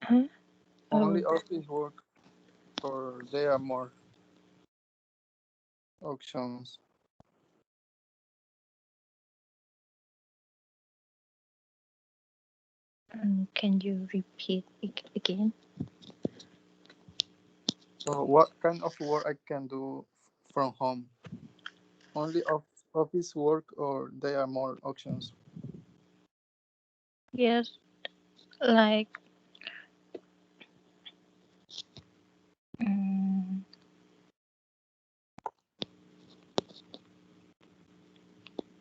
[SPEAKER 10] Huh?
[SPEAKER 5] Only office work, or there are more options?
[SPEAKER 10] Can you repeat again?
[SPEAKER 5] So what kind of work I can do from home? Only office work, or there are more options?
[SPEAKER 10] Yes, like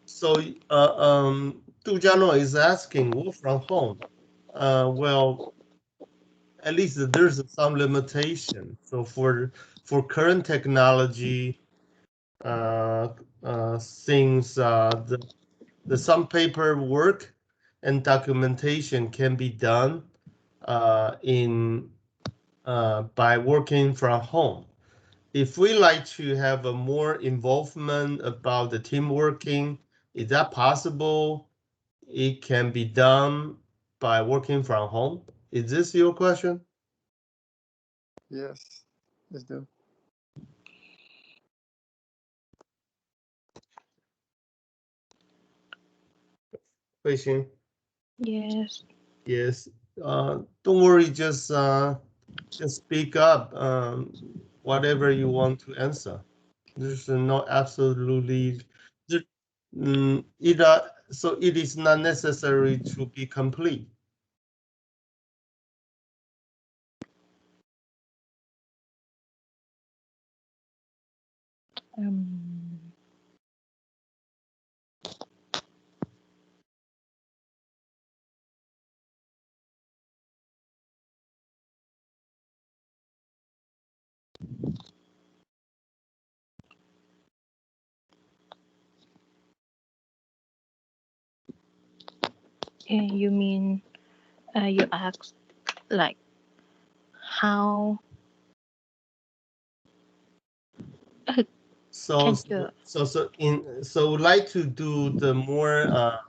[SPEAKER 1] So Du Jiano is asking work from home. Well, at least there's some limitation. So for current technology, things the some paperwork and documentation can be done in by working from home. If we like to have a more involvement about the team working, is that possible? It can be done by working from home. Is this your question?
[SPEAKER 5] Yes, let's do.
[SPEAKER 1] Huixin?
[SPEAKER 10] yes.
[SPEAKER 1] Yes. Don't worry. Just speak up. whatever you want to answer. There's not absolutely, so it is not necessary to be complete.
[SPEAKER 10] You mean you ask like how
[SPEAKER 1] So
[SPEAKER 10] can you
[SPEAKER 1] so like to do the more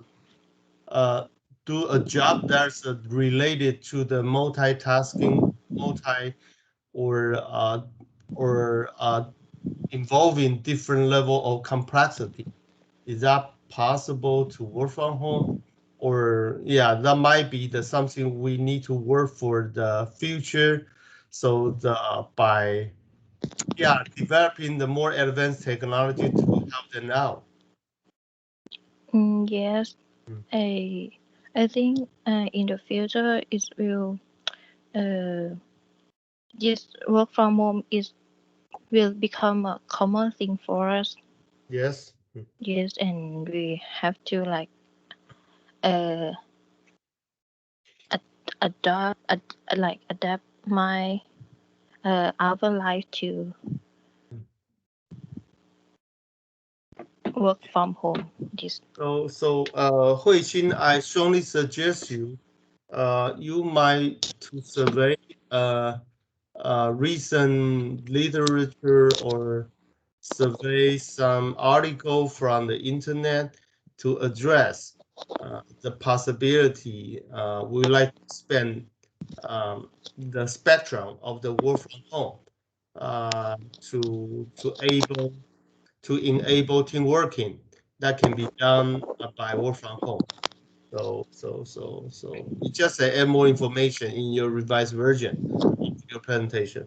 [SPEAKER 1] do a job that's related to the multitasking, or involving different level of complexity. Is that possible to work from home? Or yeah, that might be the something we need to work for the future. So by developing the more advanced technology to help them out.
[SPEAKER 10] yes, I think in the future it will this work from home will become a common thing for us.
[SPEAKER 1] Yes.
[SPEAKER 10] Yes, and we have to like uh adapt my our life to work from home. This
[SPEAKER 1] So Hui Xin, I strongly suggest you you might to survey recent literature or survey some article from the internet to address the possibility we like to spend the spectrum of the work from home to enable team working that can be done by work from home. So you just add more information in your revised version of your presentation.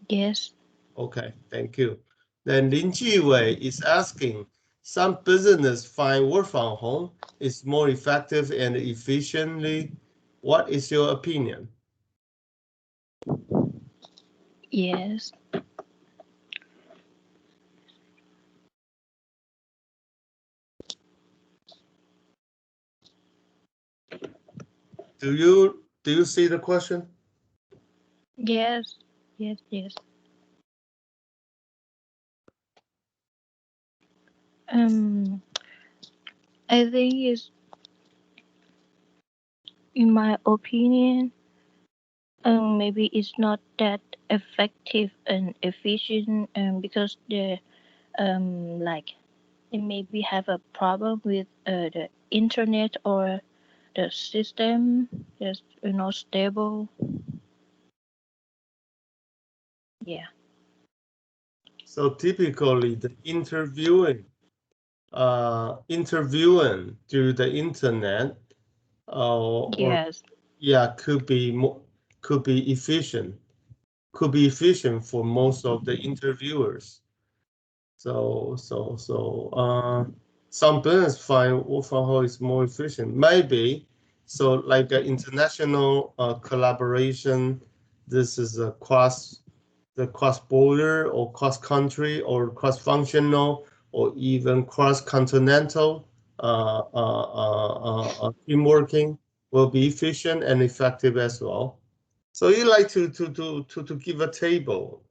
[SPEAKER 10] yes.
[SPEAKER 1] Okay, thank you. Then Lin Jiwei is asking, some business find work from home is more effective and efficiently. What is your opinion?
[SPEAKER 10] Yes.
[SPEAKER 1] Do you see the question?
[SPEAKER 10] Yes. Yes. I think is in my opinion, maybe it's not that effective and efficient, because the like it maybe have a problem with the internet or the system is stable. Yeah.
[SPEAKER 1] So typically the interviewing through the internet or
[SPEAKER 10] Yes.
[SPEAKER 1] could be efficient for most of the interviewers. So some business find work from home is more efficient. Maybe so like an international collaboration. This is the cross border or cross country or cross functional or even cross continental team working will be efficient and effective as well. So you like to give a table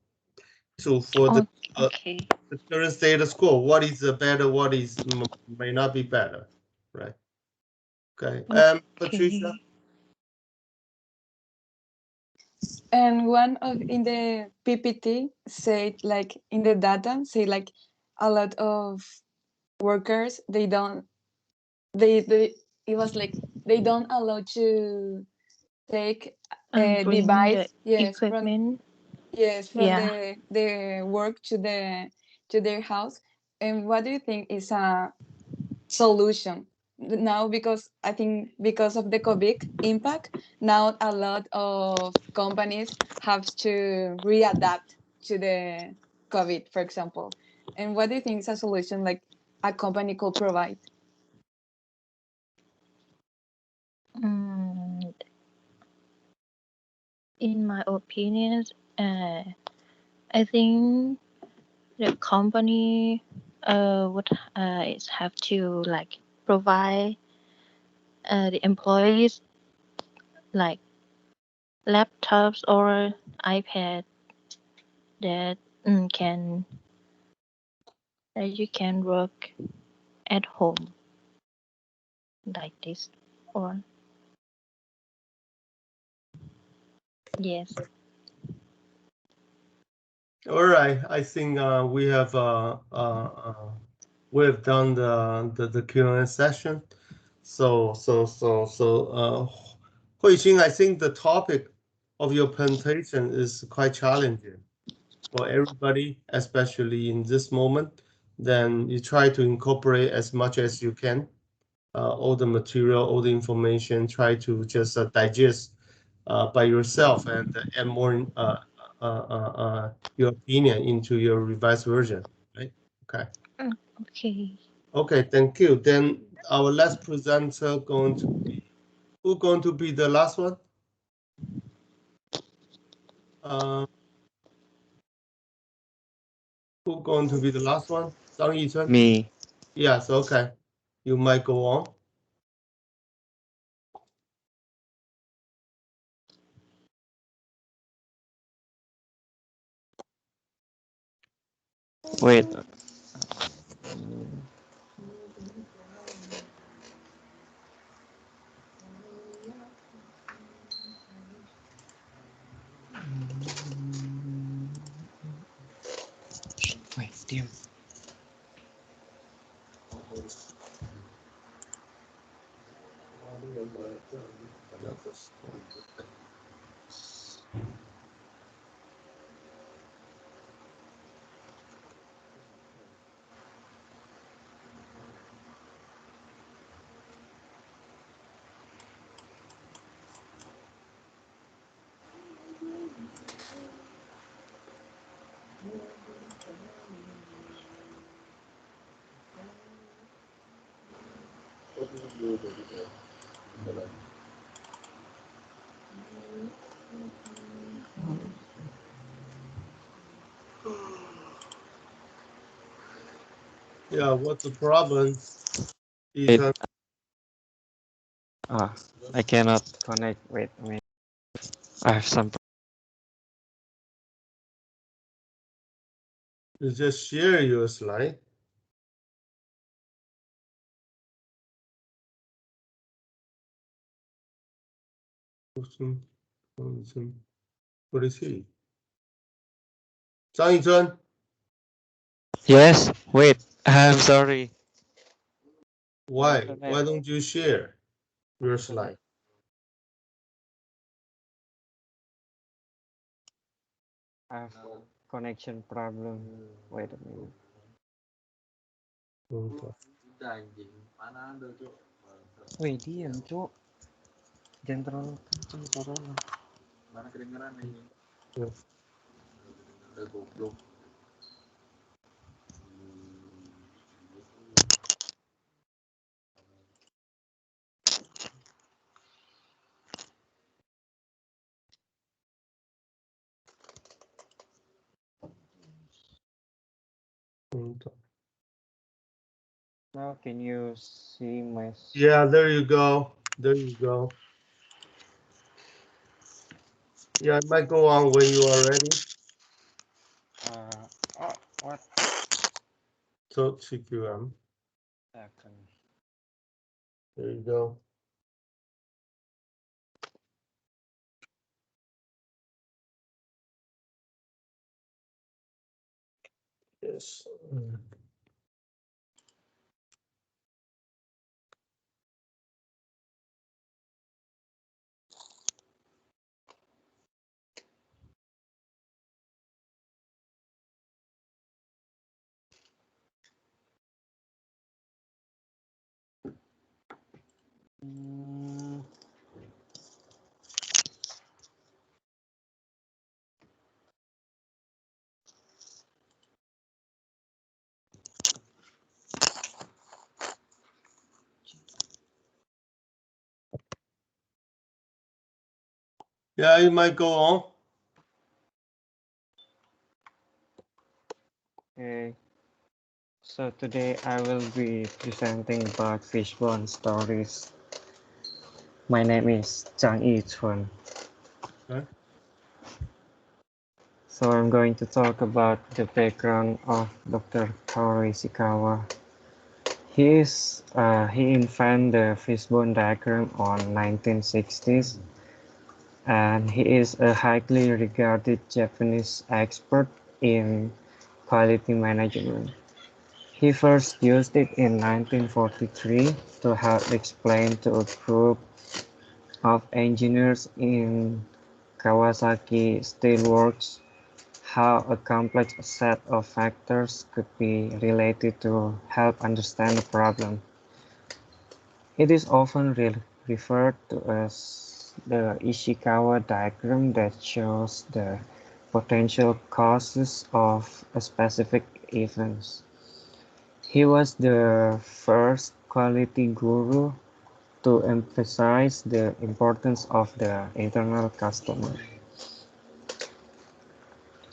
[SPEAKER 1] for
[SPEAKER 10] Okay.
[SPEAKER 1] the current status quo. What is better? What is may not be better, right? Okay. Patricia.
[SPEAKER 10] Okay.
[SPEAKER 4] And one of in the PPT said like in the data say like a lot of workers they it was like they don't allow to take a
[SPEAKER 10] Bring
[SPEAKER 4] device
[SPEAKER 10] the equipment.
[SPEAKER 4] from
[SPEAKER 10] Yeah.
[SPEAKER 4] the work to their house. And what do you think is a solution now? Because I think because of the COVID impact, now a lot of companies have to readapt to the COVID, for example? And what do you think is a solution like a company could provide?
[SPEAKER 10] In my opinion, I think the company would have to like provide the employees like laptops or iPad that you can work at home like this, or yes.
[SPEAKER 1] All right, I think we have done the Q&A session. So Huixing, I think the topic of your presentation is quite challenging for everybody, especially in this moment. Then you try to incorporate as much as you can, all the material, all the information, try to just digest by yourself and add more your opinion into your revised version, right? Okay.
[SPEAKER 10] Okay.
[SPEAKER 1] Okay, thank you. Then our last presenter going to be, who going to be the last one? Who going to be the last one? Zhang Yichun?
[SPEAKER 11] Me.
[SPEAKER 1] Yes, okay. You might go on.
[SPEAKER 11] Wait. Wait, damn.
[SPEAKER 1] Yeah, what's the problem?
[SPEAKER 11] Wait.
[SPEAKER 1] Ethan?
[SPEAKER 11] I cannot connect. Wait a minute. I have some.
[SPEAKER 1] You just share your slide. What is he? Zhang Yichun?
[SPEAKER 11] Yes. Wait. I'm sorry.
[SPEAKER 1] Why? Why don't you share your slide?
[SPEAKER 11] I have connection problem. Wait a minute. Wait, diam, Cuk. Jangan terlalu kenceng suaranya. Mana kedengeran ini? Udah goblok. Now can you see my?
[SPEAKER 1] Yeah, there you go. There you go. Yeah, it might go on when you are ready.
[SPEAKER 11] What?
[SPEAKER 1] So CQM. There you go. Yes. Yeah, you might go on.
[SPEAKER 11] Okay. So today I will be presenting about fishbone stories. My name is Chang Yi Chun.
[SPEAKER 1] Okay.
[SPEAKER 11] So I'm going to talk about the background of Dr. Kaoru Ishikawa. He invented the fishbone diagram on 1960s, and he is a highly regarded Japanese expert in quality management. He first used it in 1943 to help explain to a group of engineers in Kawasaki Steelworks how a complex set of factors could be related to help understand a problem. It is often referred to as the Ishikawa diagram that shows the potential causes of a specific event. He was the first quality guru to emphasize the importance of the internal customer.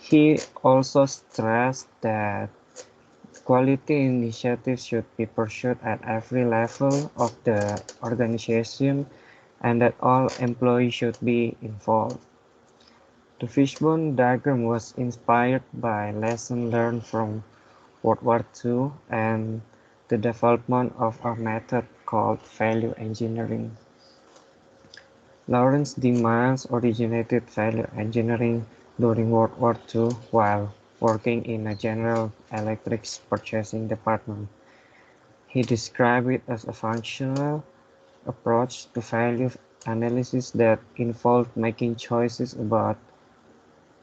[SPEAKER 11] He also stressed that quality initiatives should be pursued at every level of the organization and that all employees should be involved. The fishbone diagram was inspired by lessons learned from World War II and the development of a method called value engineering. Lawrence D. Miles originated value engineering during World War II while working in a General Electric's purchasing department. He described it as a functional approach to value analysis that involved making choices about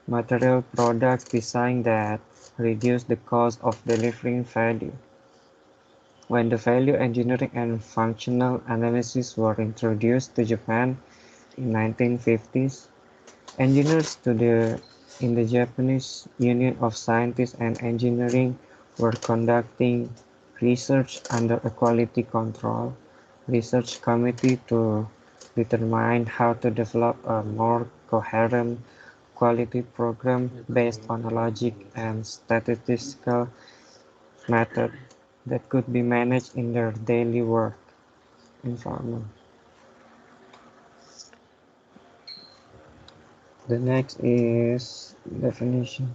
[SPEAKER 11] material product design that reduce the cost of delivering value. When the value engineering and functional analysis were introduced to Japan in 1950s, engineers in the Japanese Union of Scientists and Engineering were conducting research under a quality control research committee to determine how to develop a more coherent quality program based on a logic and statistical method that could be managed in their daily work environment. The next is definition.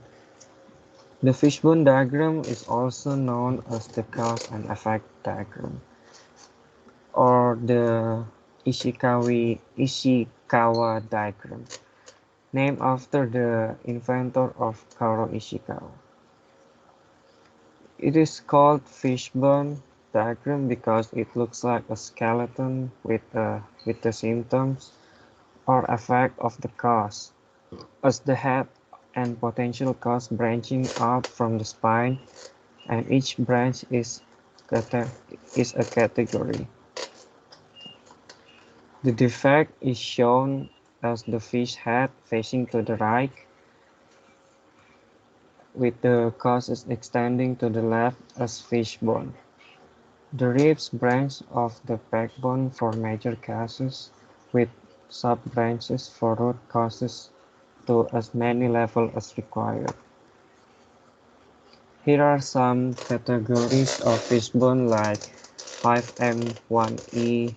[SPEAKER 11] The fishbone diagram is also known as the cause and effect diagram, or the Ishikawa diagram, named after the inventor of Kaoru Ishikawa. It is called fishbone diagram because it looks like a skeleton with the symptoms or effect of the cause, as the head and potential cause branching out from the spine, and each branch is a category. The defect is shown as the fish head facing to the right, with the causes extending to the left as fishbone. The ribs branch off the backbone for major causes, with sub-branches for root causes to as many levels as required. Here are some categories of fishbone like 5M1E.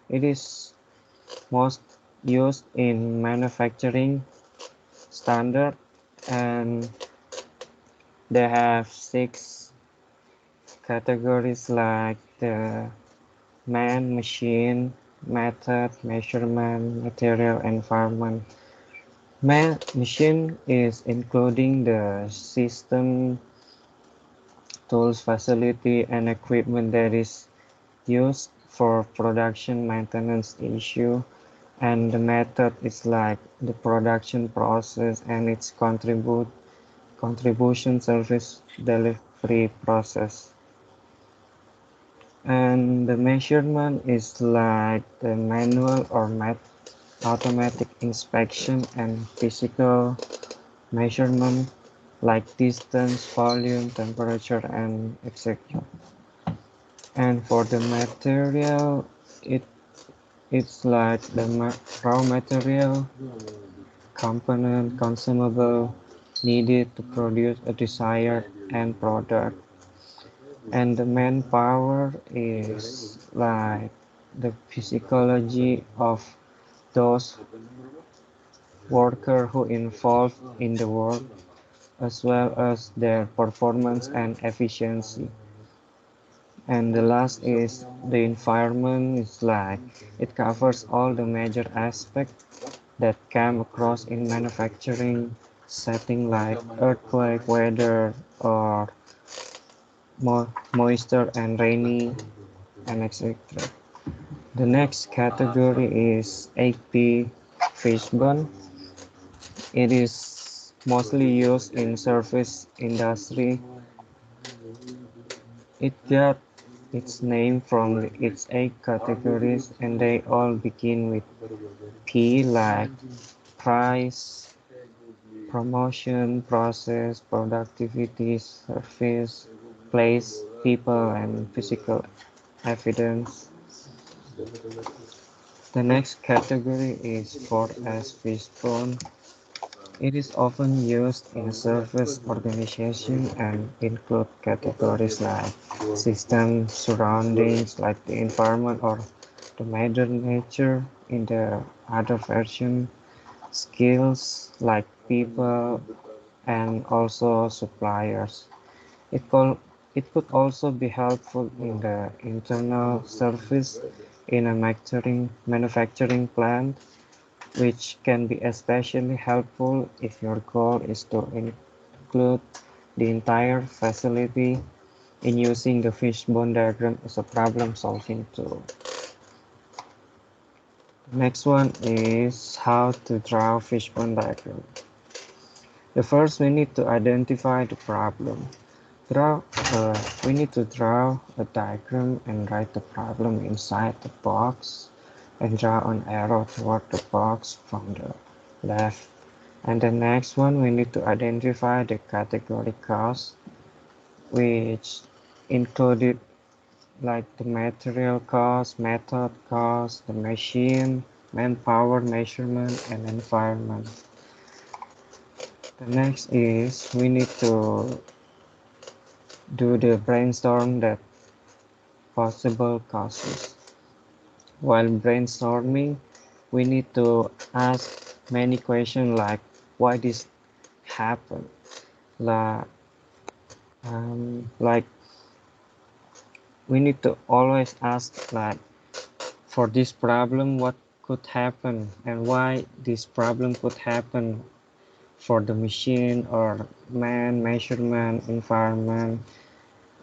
[SPEAKER 11] It is most used in manufacturing standard, and they have 6 categories like the man, machine, method, measurement, material, environment. Machine is including the system, tools, facility, and equipment that is used for production maintenance issue, and the method is like the production process and its contribution service delivery process. And the measurement is like the manual or automatic inspection and physical measurement like distance, volume, temperature, and etc. And for the material, it It's like the raw material, component, consumable needed to produce a desired end product. And the manpower is like the physiology of those workers who involved in the work, as well as their performance and efficiency. And the last is the environment. Is like it covers all the major aspects that come across in manufacturing setting like earthquake, weather, or moisture and rainy, and etc. The next category is 8P fishbone. It is mostly used in service industry. It got its name from its 8 categories, and they all begin with P, like price, promotion, process, productivity, service, place, people, and physical evidence. The next category is 4S fishbone. It is often used in service organization and include categories like system surroundings like the environment or the mother nature. In the other version, skills like people and also suppliers. It, call, it could also be helpful in the internal service in a manufacturing plant, which can be especially helpful if your goal is to include the entire facility in using the fishbone diagram as a problem-solving tool. The next one is how to draw fishbone diagram. The first, we need to identify the problem. We need to draw a diagram and write the problem inside the box and draw an arrow toward the box from the left. And the next one, we need to identify the category cost, which included like the material cost, method cost, the machine, manpower, measurement, and environment. The next is we need to do the brainstorm that possible causes. While brainstorming, we need to ask many questions like why this happened, like we need to always ask like for this problem what could happen and why this problem could happen for the machine or man, measurement, environment,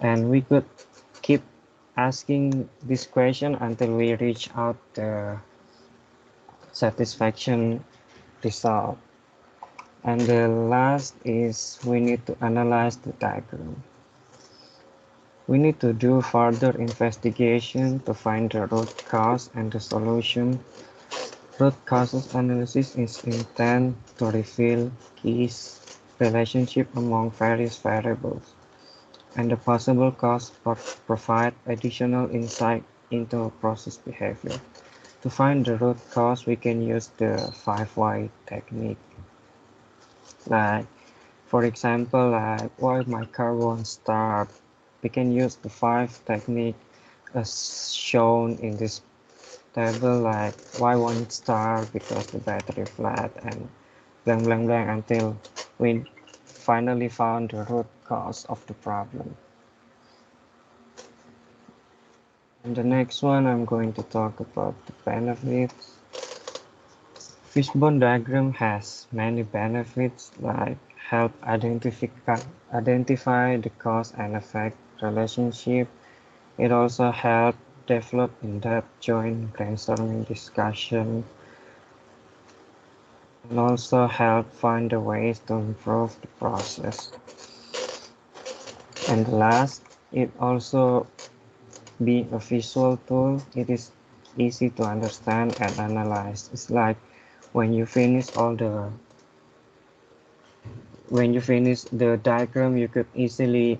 [SPEAKER 11] and we could keep asking this question until we reach out the satisfaction result. And the last is we need to analyze the diagram. We need to do further investigation to find the root cause and the solution. Root causes analysis is intended to reveal key relationship among various variables, and the possible cause provide additional insight into process behavior. To find the root cause, we can use the 5 why technique. Like, for example, like why my car won't start. We can use the 5 technique as shown in this table, like why won't it start because the battery flat and blank blank blank until we finally found the root cause of the problem. And the next one, I'm going to talk about the benefits. Fishbone diagram has many benefits like help identify the cause and effect relationship. It also helps develop in-depth joint brainstorming discussion and also help find the ways to improve the process. And last, it also being a visual tool, it is easy to understand and analyze. It's like when you finish the diagram, you could easily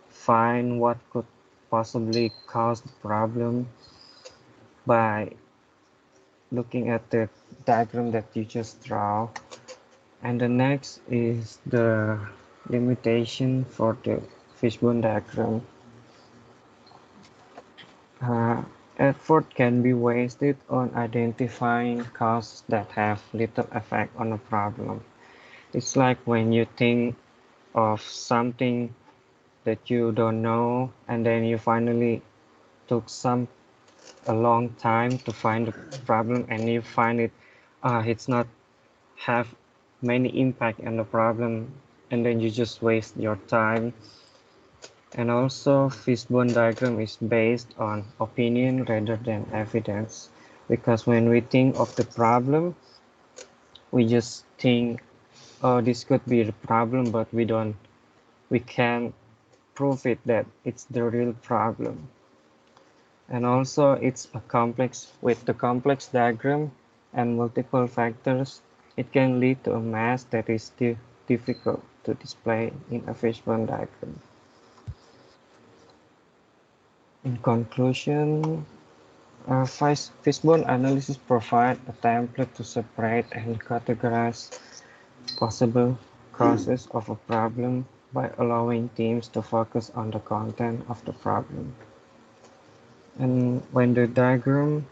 [SPEAKER 11] find what could possibly cause the problem by looking at the diagram that you just draw. And the next is the limitation for the fishbone diagram. Effort can be wasted on identifying causes that have little effect on a problem. It's like when you think of something that you don't know, and then you finally took a long time to find the problem, and you find it's not have many impact on the problem, and then you just waste your time. And also, fishbone diagram is based on opinion rather than evidence, because when we think of the problem, we just think, oh, this could be the problem, but we can't prove it that it's the real problem. And also, it's a complex with the complex diagram and multiple factors. It can lead to a mess that is still difficult to display in a fishbone diagram. In conclusion, fishbone analysis provides a template to separate and categorize possible causes of a problem by allowing teams to focus on the content of the problem. And when the diagram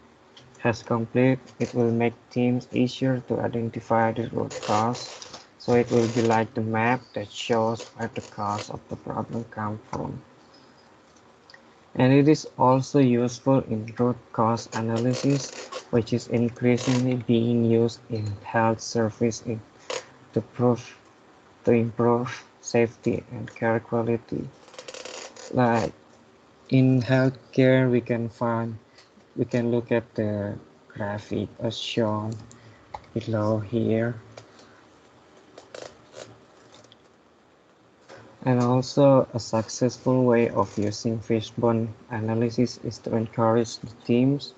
[SPEAKER 11] has complete, it will make teams easier to identify the root cause. So it will be like the map that shows where the cause of the problem comes from. And it is also useful in root cause analysis, which is increasingly being used in health services to improve safety and care quality. Like in healthcare, we can look at the graphic as shown below here. And also, a successful way of using fishbone analysis is to encourage the teams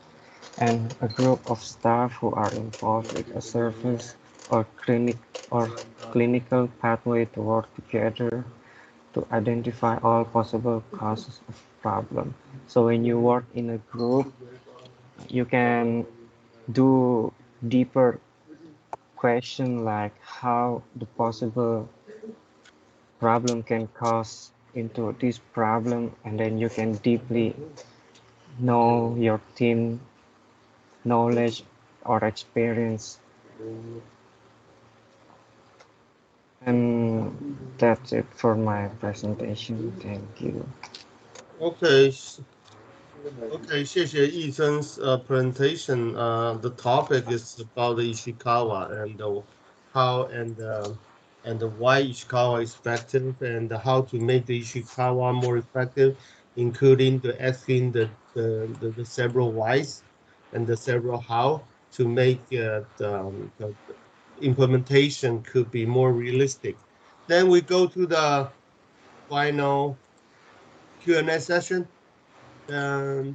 [SPEAKER 11] and a group of staff who are involved with a service or clinical pathway to work together to identify all possible causes of problem. So when you work in a group, you can do deeper question like how the possible problem can cause into this problem, and then you can deeply know your team knowledge or experience. And that's it for my presentation. Thank you.
[SPEAKER 1] Okay. Okay, 谢谢义生's presentation. The topic is about the Ishikawa and how and why Ishikawa is effective and how to make the Ishikawa more effective, including asking the several whys and the several how to make the implementation could be more realistic. Then we go to the final Q&A session.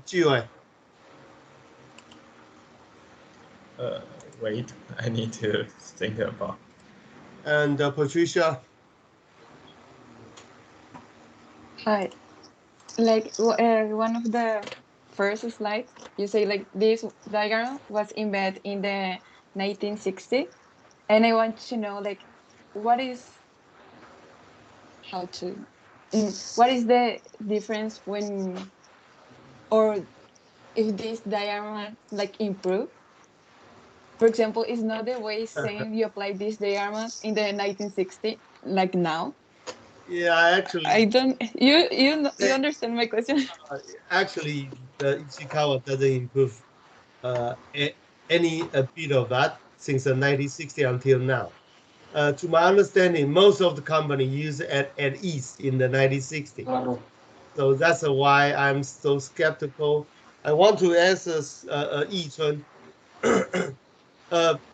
[SPEAKER 1] 纪委
[SPEAKER 9] Wait, I need to think about.
[SPEAKER 1] and Patricia.
[SPEAKER 4] Hi. Like one of the first slides, you say like this diagram was invented in the 1960s, and I want to know like what is the difference when or if this diagram like improve. For example, it's not the way same you apply this diagram in the 1960s like now.
[SPEAKER 1] Yeah, actually,
[SPEAKER 4] I don't. You understand my question?
[SPEAKER 1] actually, the Ishikawa doesn't improve any bit of that since the 1960 until now. To my understanding, most of the company use at ease in the 1960. So that's why I'm so skeptical. I want to ask Yi Chun.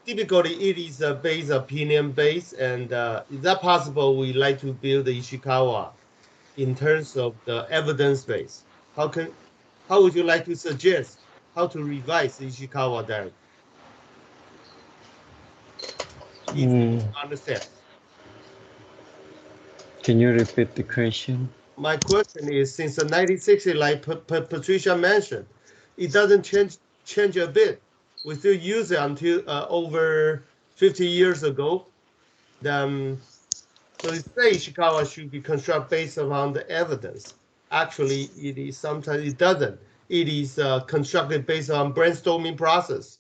[SPEAKER 1] Typically, it is a base opinion base, and is that possible? We like to build the Ishikawa in terms of the evidence base. How would you like to suggest how to revise the Ishikawa diagram? If you understand.
[SPEAKER 11] Can you repeat the question?
[SPEAKER 1] My question is, since the 1960, like Patricia mentioned, it doesn't change a bit. we still use it until over 50 years ago. Then, so it says Ishikawa should be constructed based on the evidence. Actually, it is sometimes it doesn't. It is constructed based on brainstorming process.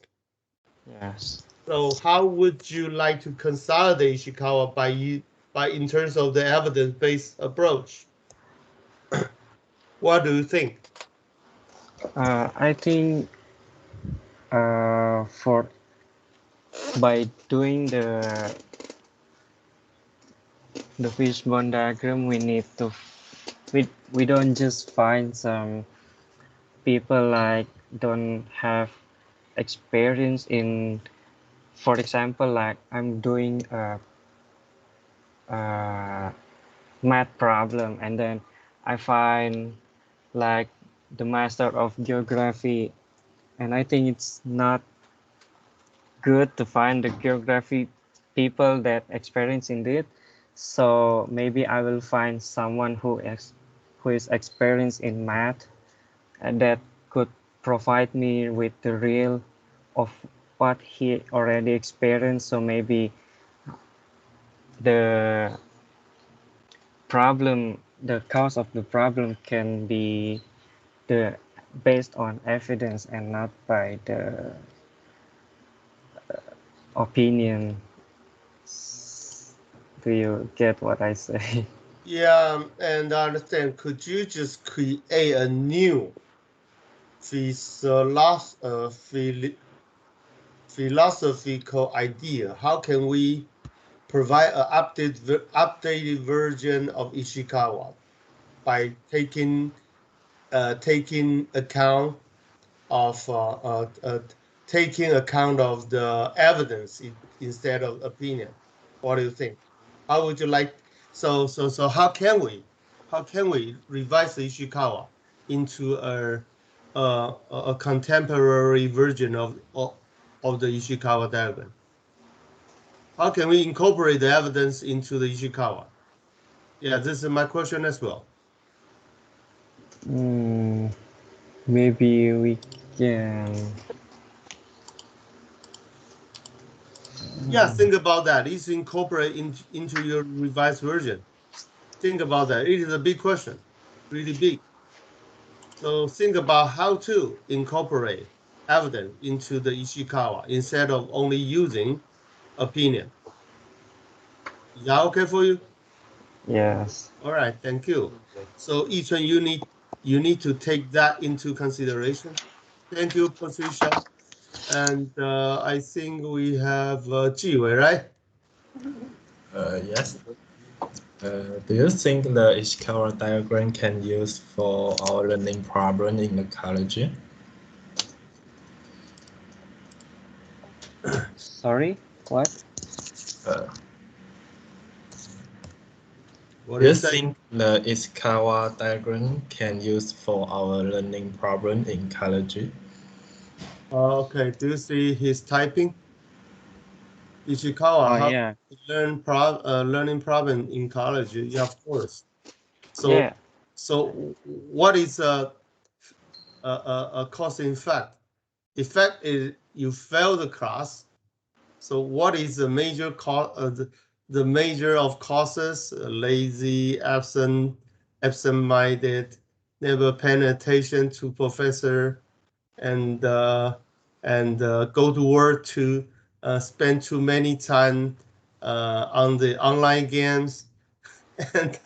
[SPEAKER 11] Yes.
[SPEAKER 1] So how would you like to consolidate Ishikawa by in terms of the evidence-based approach? What do you think?
[SPEAKER 11] I think for by doing the fishbone diagram, we need to we don't just find some people like don't have experience in, for example, like I'm doing a math problem and then I find like the master of geography, and I think it's not good to find the geography people that experience in it. So maybe I will find someone who is experienced in math and that could provide me with the real of what he already experienced. So maybe the problem, the cause of the problem can be the based on evidence and not by the opinion. Do you get what I say?
[SPEAKER 1] Yeah, and I understand. Could you just create a new philosophical idea? How can we provide an updated version of Ishikawa by taking account of the evidence instead of opinion? What do you think? How would you like? So how can we revise the Ishikawa into a contemporary version of the Ishikawa diagram? How can we incorporate the evidence into the Ishikawa? Yeah, this is my question as well.
[SPEAKER 11] Maybe we can.
[SPEAKER 1] Yeah, think about that. It's incorporated into your revised version. Think about that. It is a big question, really big. So think about how to incorporate evidence into the Ishikawa instead of only using opinion. Is that okay for you?
[SPEAKER 11] Yes.
[SPEAKER 1] All right, thank you. So Yichun, you need to take that into consideration. Thank you, Patricia. And I think we have Jiwei, right?
[SPEAKER 9] Yes. Do you think the Ishikawa diagram can use for our learning problem in ecology?
[SPEAKER 11] Sorry, what?
[SPEAKER 1] What
[SPEAKER 9] Do you
[SPEAKER 1] is that?
[SPEAKER 9] think the Ishikawa diagram can use for our learning problem in ecology?
[SPEAKER 1] Okay, do you see his typing? Ishikawa, how
[SPEAKER 11] Yeah.
[SPEAKER 1] to learning problem in college? Yeah, of course. So,
[SPEAKER 11] Yeah.
[SPEAKER 1] so what is a cause and effect? Effect is you fail the class. So what is the major cause? The major of causes: lazy, absent-minded, never paying attention to professor, and go to work to spend too many time on the online games. And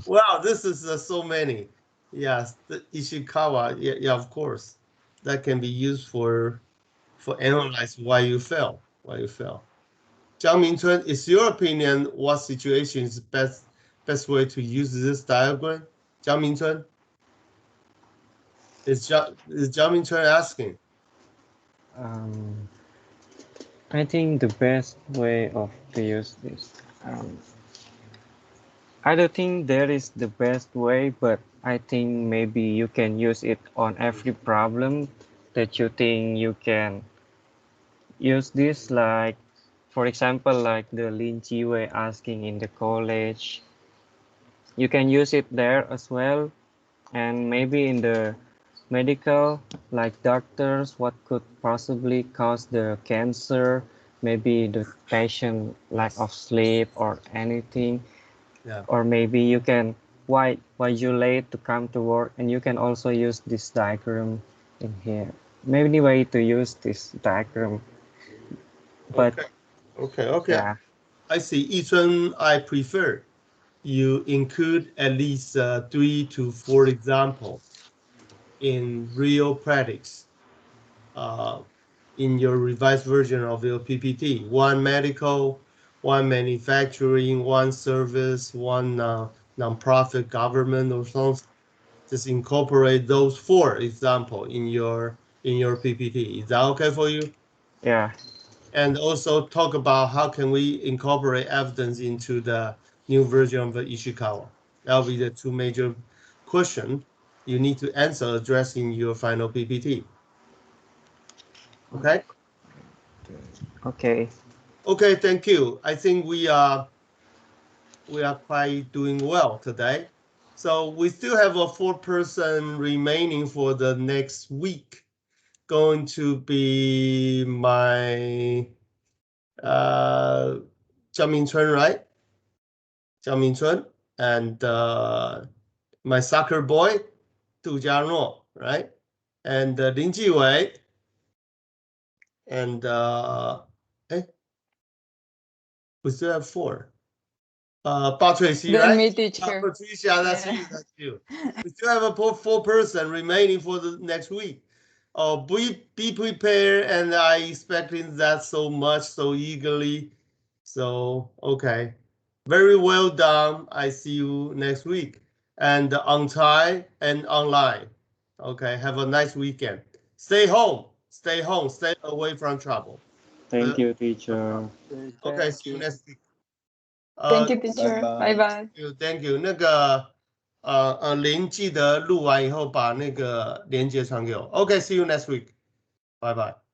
[SPEAKER 1] wow, this is so many. Yes, the Ishikawa. Yeah, of course, that can be used for analyze why you fail. Jiang Mingchun, is your opinion what situation is best way to use this diagram? Jiang Mingchun, is Jiang Mingchun asking?
[SPEAKER 11] I think the best way of to use this. I don't think there is the best way, but I think maybe you can use it on every problem that you think you can use this. Like, for example, like the Lin Jiwei asking in the college. You can use it there as well, and maybe in the medical, like doctors, what could possibly cause the cancer, maybe the patient lack of sleep or anything.
[SPEAKER 1] Yeah.
[SPEAKER 11] Or maybe you can why you late to come to work, and you can also use this diagram in here. Many way to use this diagram. But
[SPEAKER 1] Okay.
[SPEAKER 11] yeah.
[SPEAKER 1] I see. Each one I prefer. You include at least 3 to 4 examples in real practice in your revised version of your PPT. One medical, one manufacturing, one service, one nonprofit government or something. Just incorporate those 4 examples in your PPT. Is that okay for you?
[SPEAKER 11] Yeah.
[SPEAKER 1] And also talk about how can we incorporate evidence into the new version of the Ishikawa. That'll be the 2 major questions you need to answer addressing your final PPT. Okay?
[SPEAKER 11] Okay.
[SPEAKER 1] Okay, thank you. I think we are quite doing well today. So we still have a 4-person remaining for the next week. Going to be my Jiang Mingchun, right? Jiang Mingchun, and my soccer boy, Du Jianuo, right? And Lin Jiwei, and we still have 4. Patricia,
[SPEAKER 4] Then
[SPEAKER 1] right?
[SPEAKER 4] me, teacher.
[SPEAKER 1] Patricia, that's
[SPEAKER 4] Yeah.
[SPEAKER 1] you, that's you. We still have a 4-person remaining for the next week. Be prepared, and I expecting that so much, so eagerly. So, okay. Very well done. I see you next week. And on time and online. Okay, have a nice weekend. Stay home. Stay away from trouble.
[SPEAKER 11] Thank you, teacher.
[SPEAKER 1] Okay, see you next week.
[SPEAKER 4] Thank you, teacher. Bye bye.
[SPEAKER 1] Thank you. 那个林记得录完以后把那个连接传给我。Okay, see you next week. Bye bye.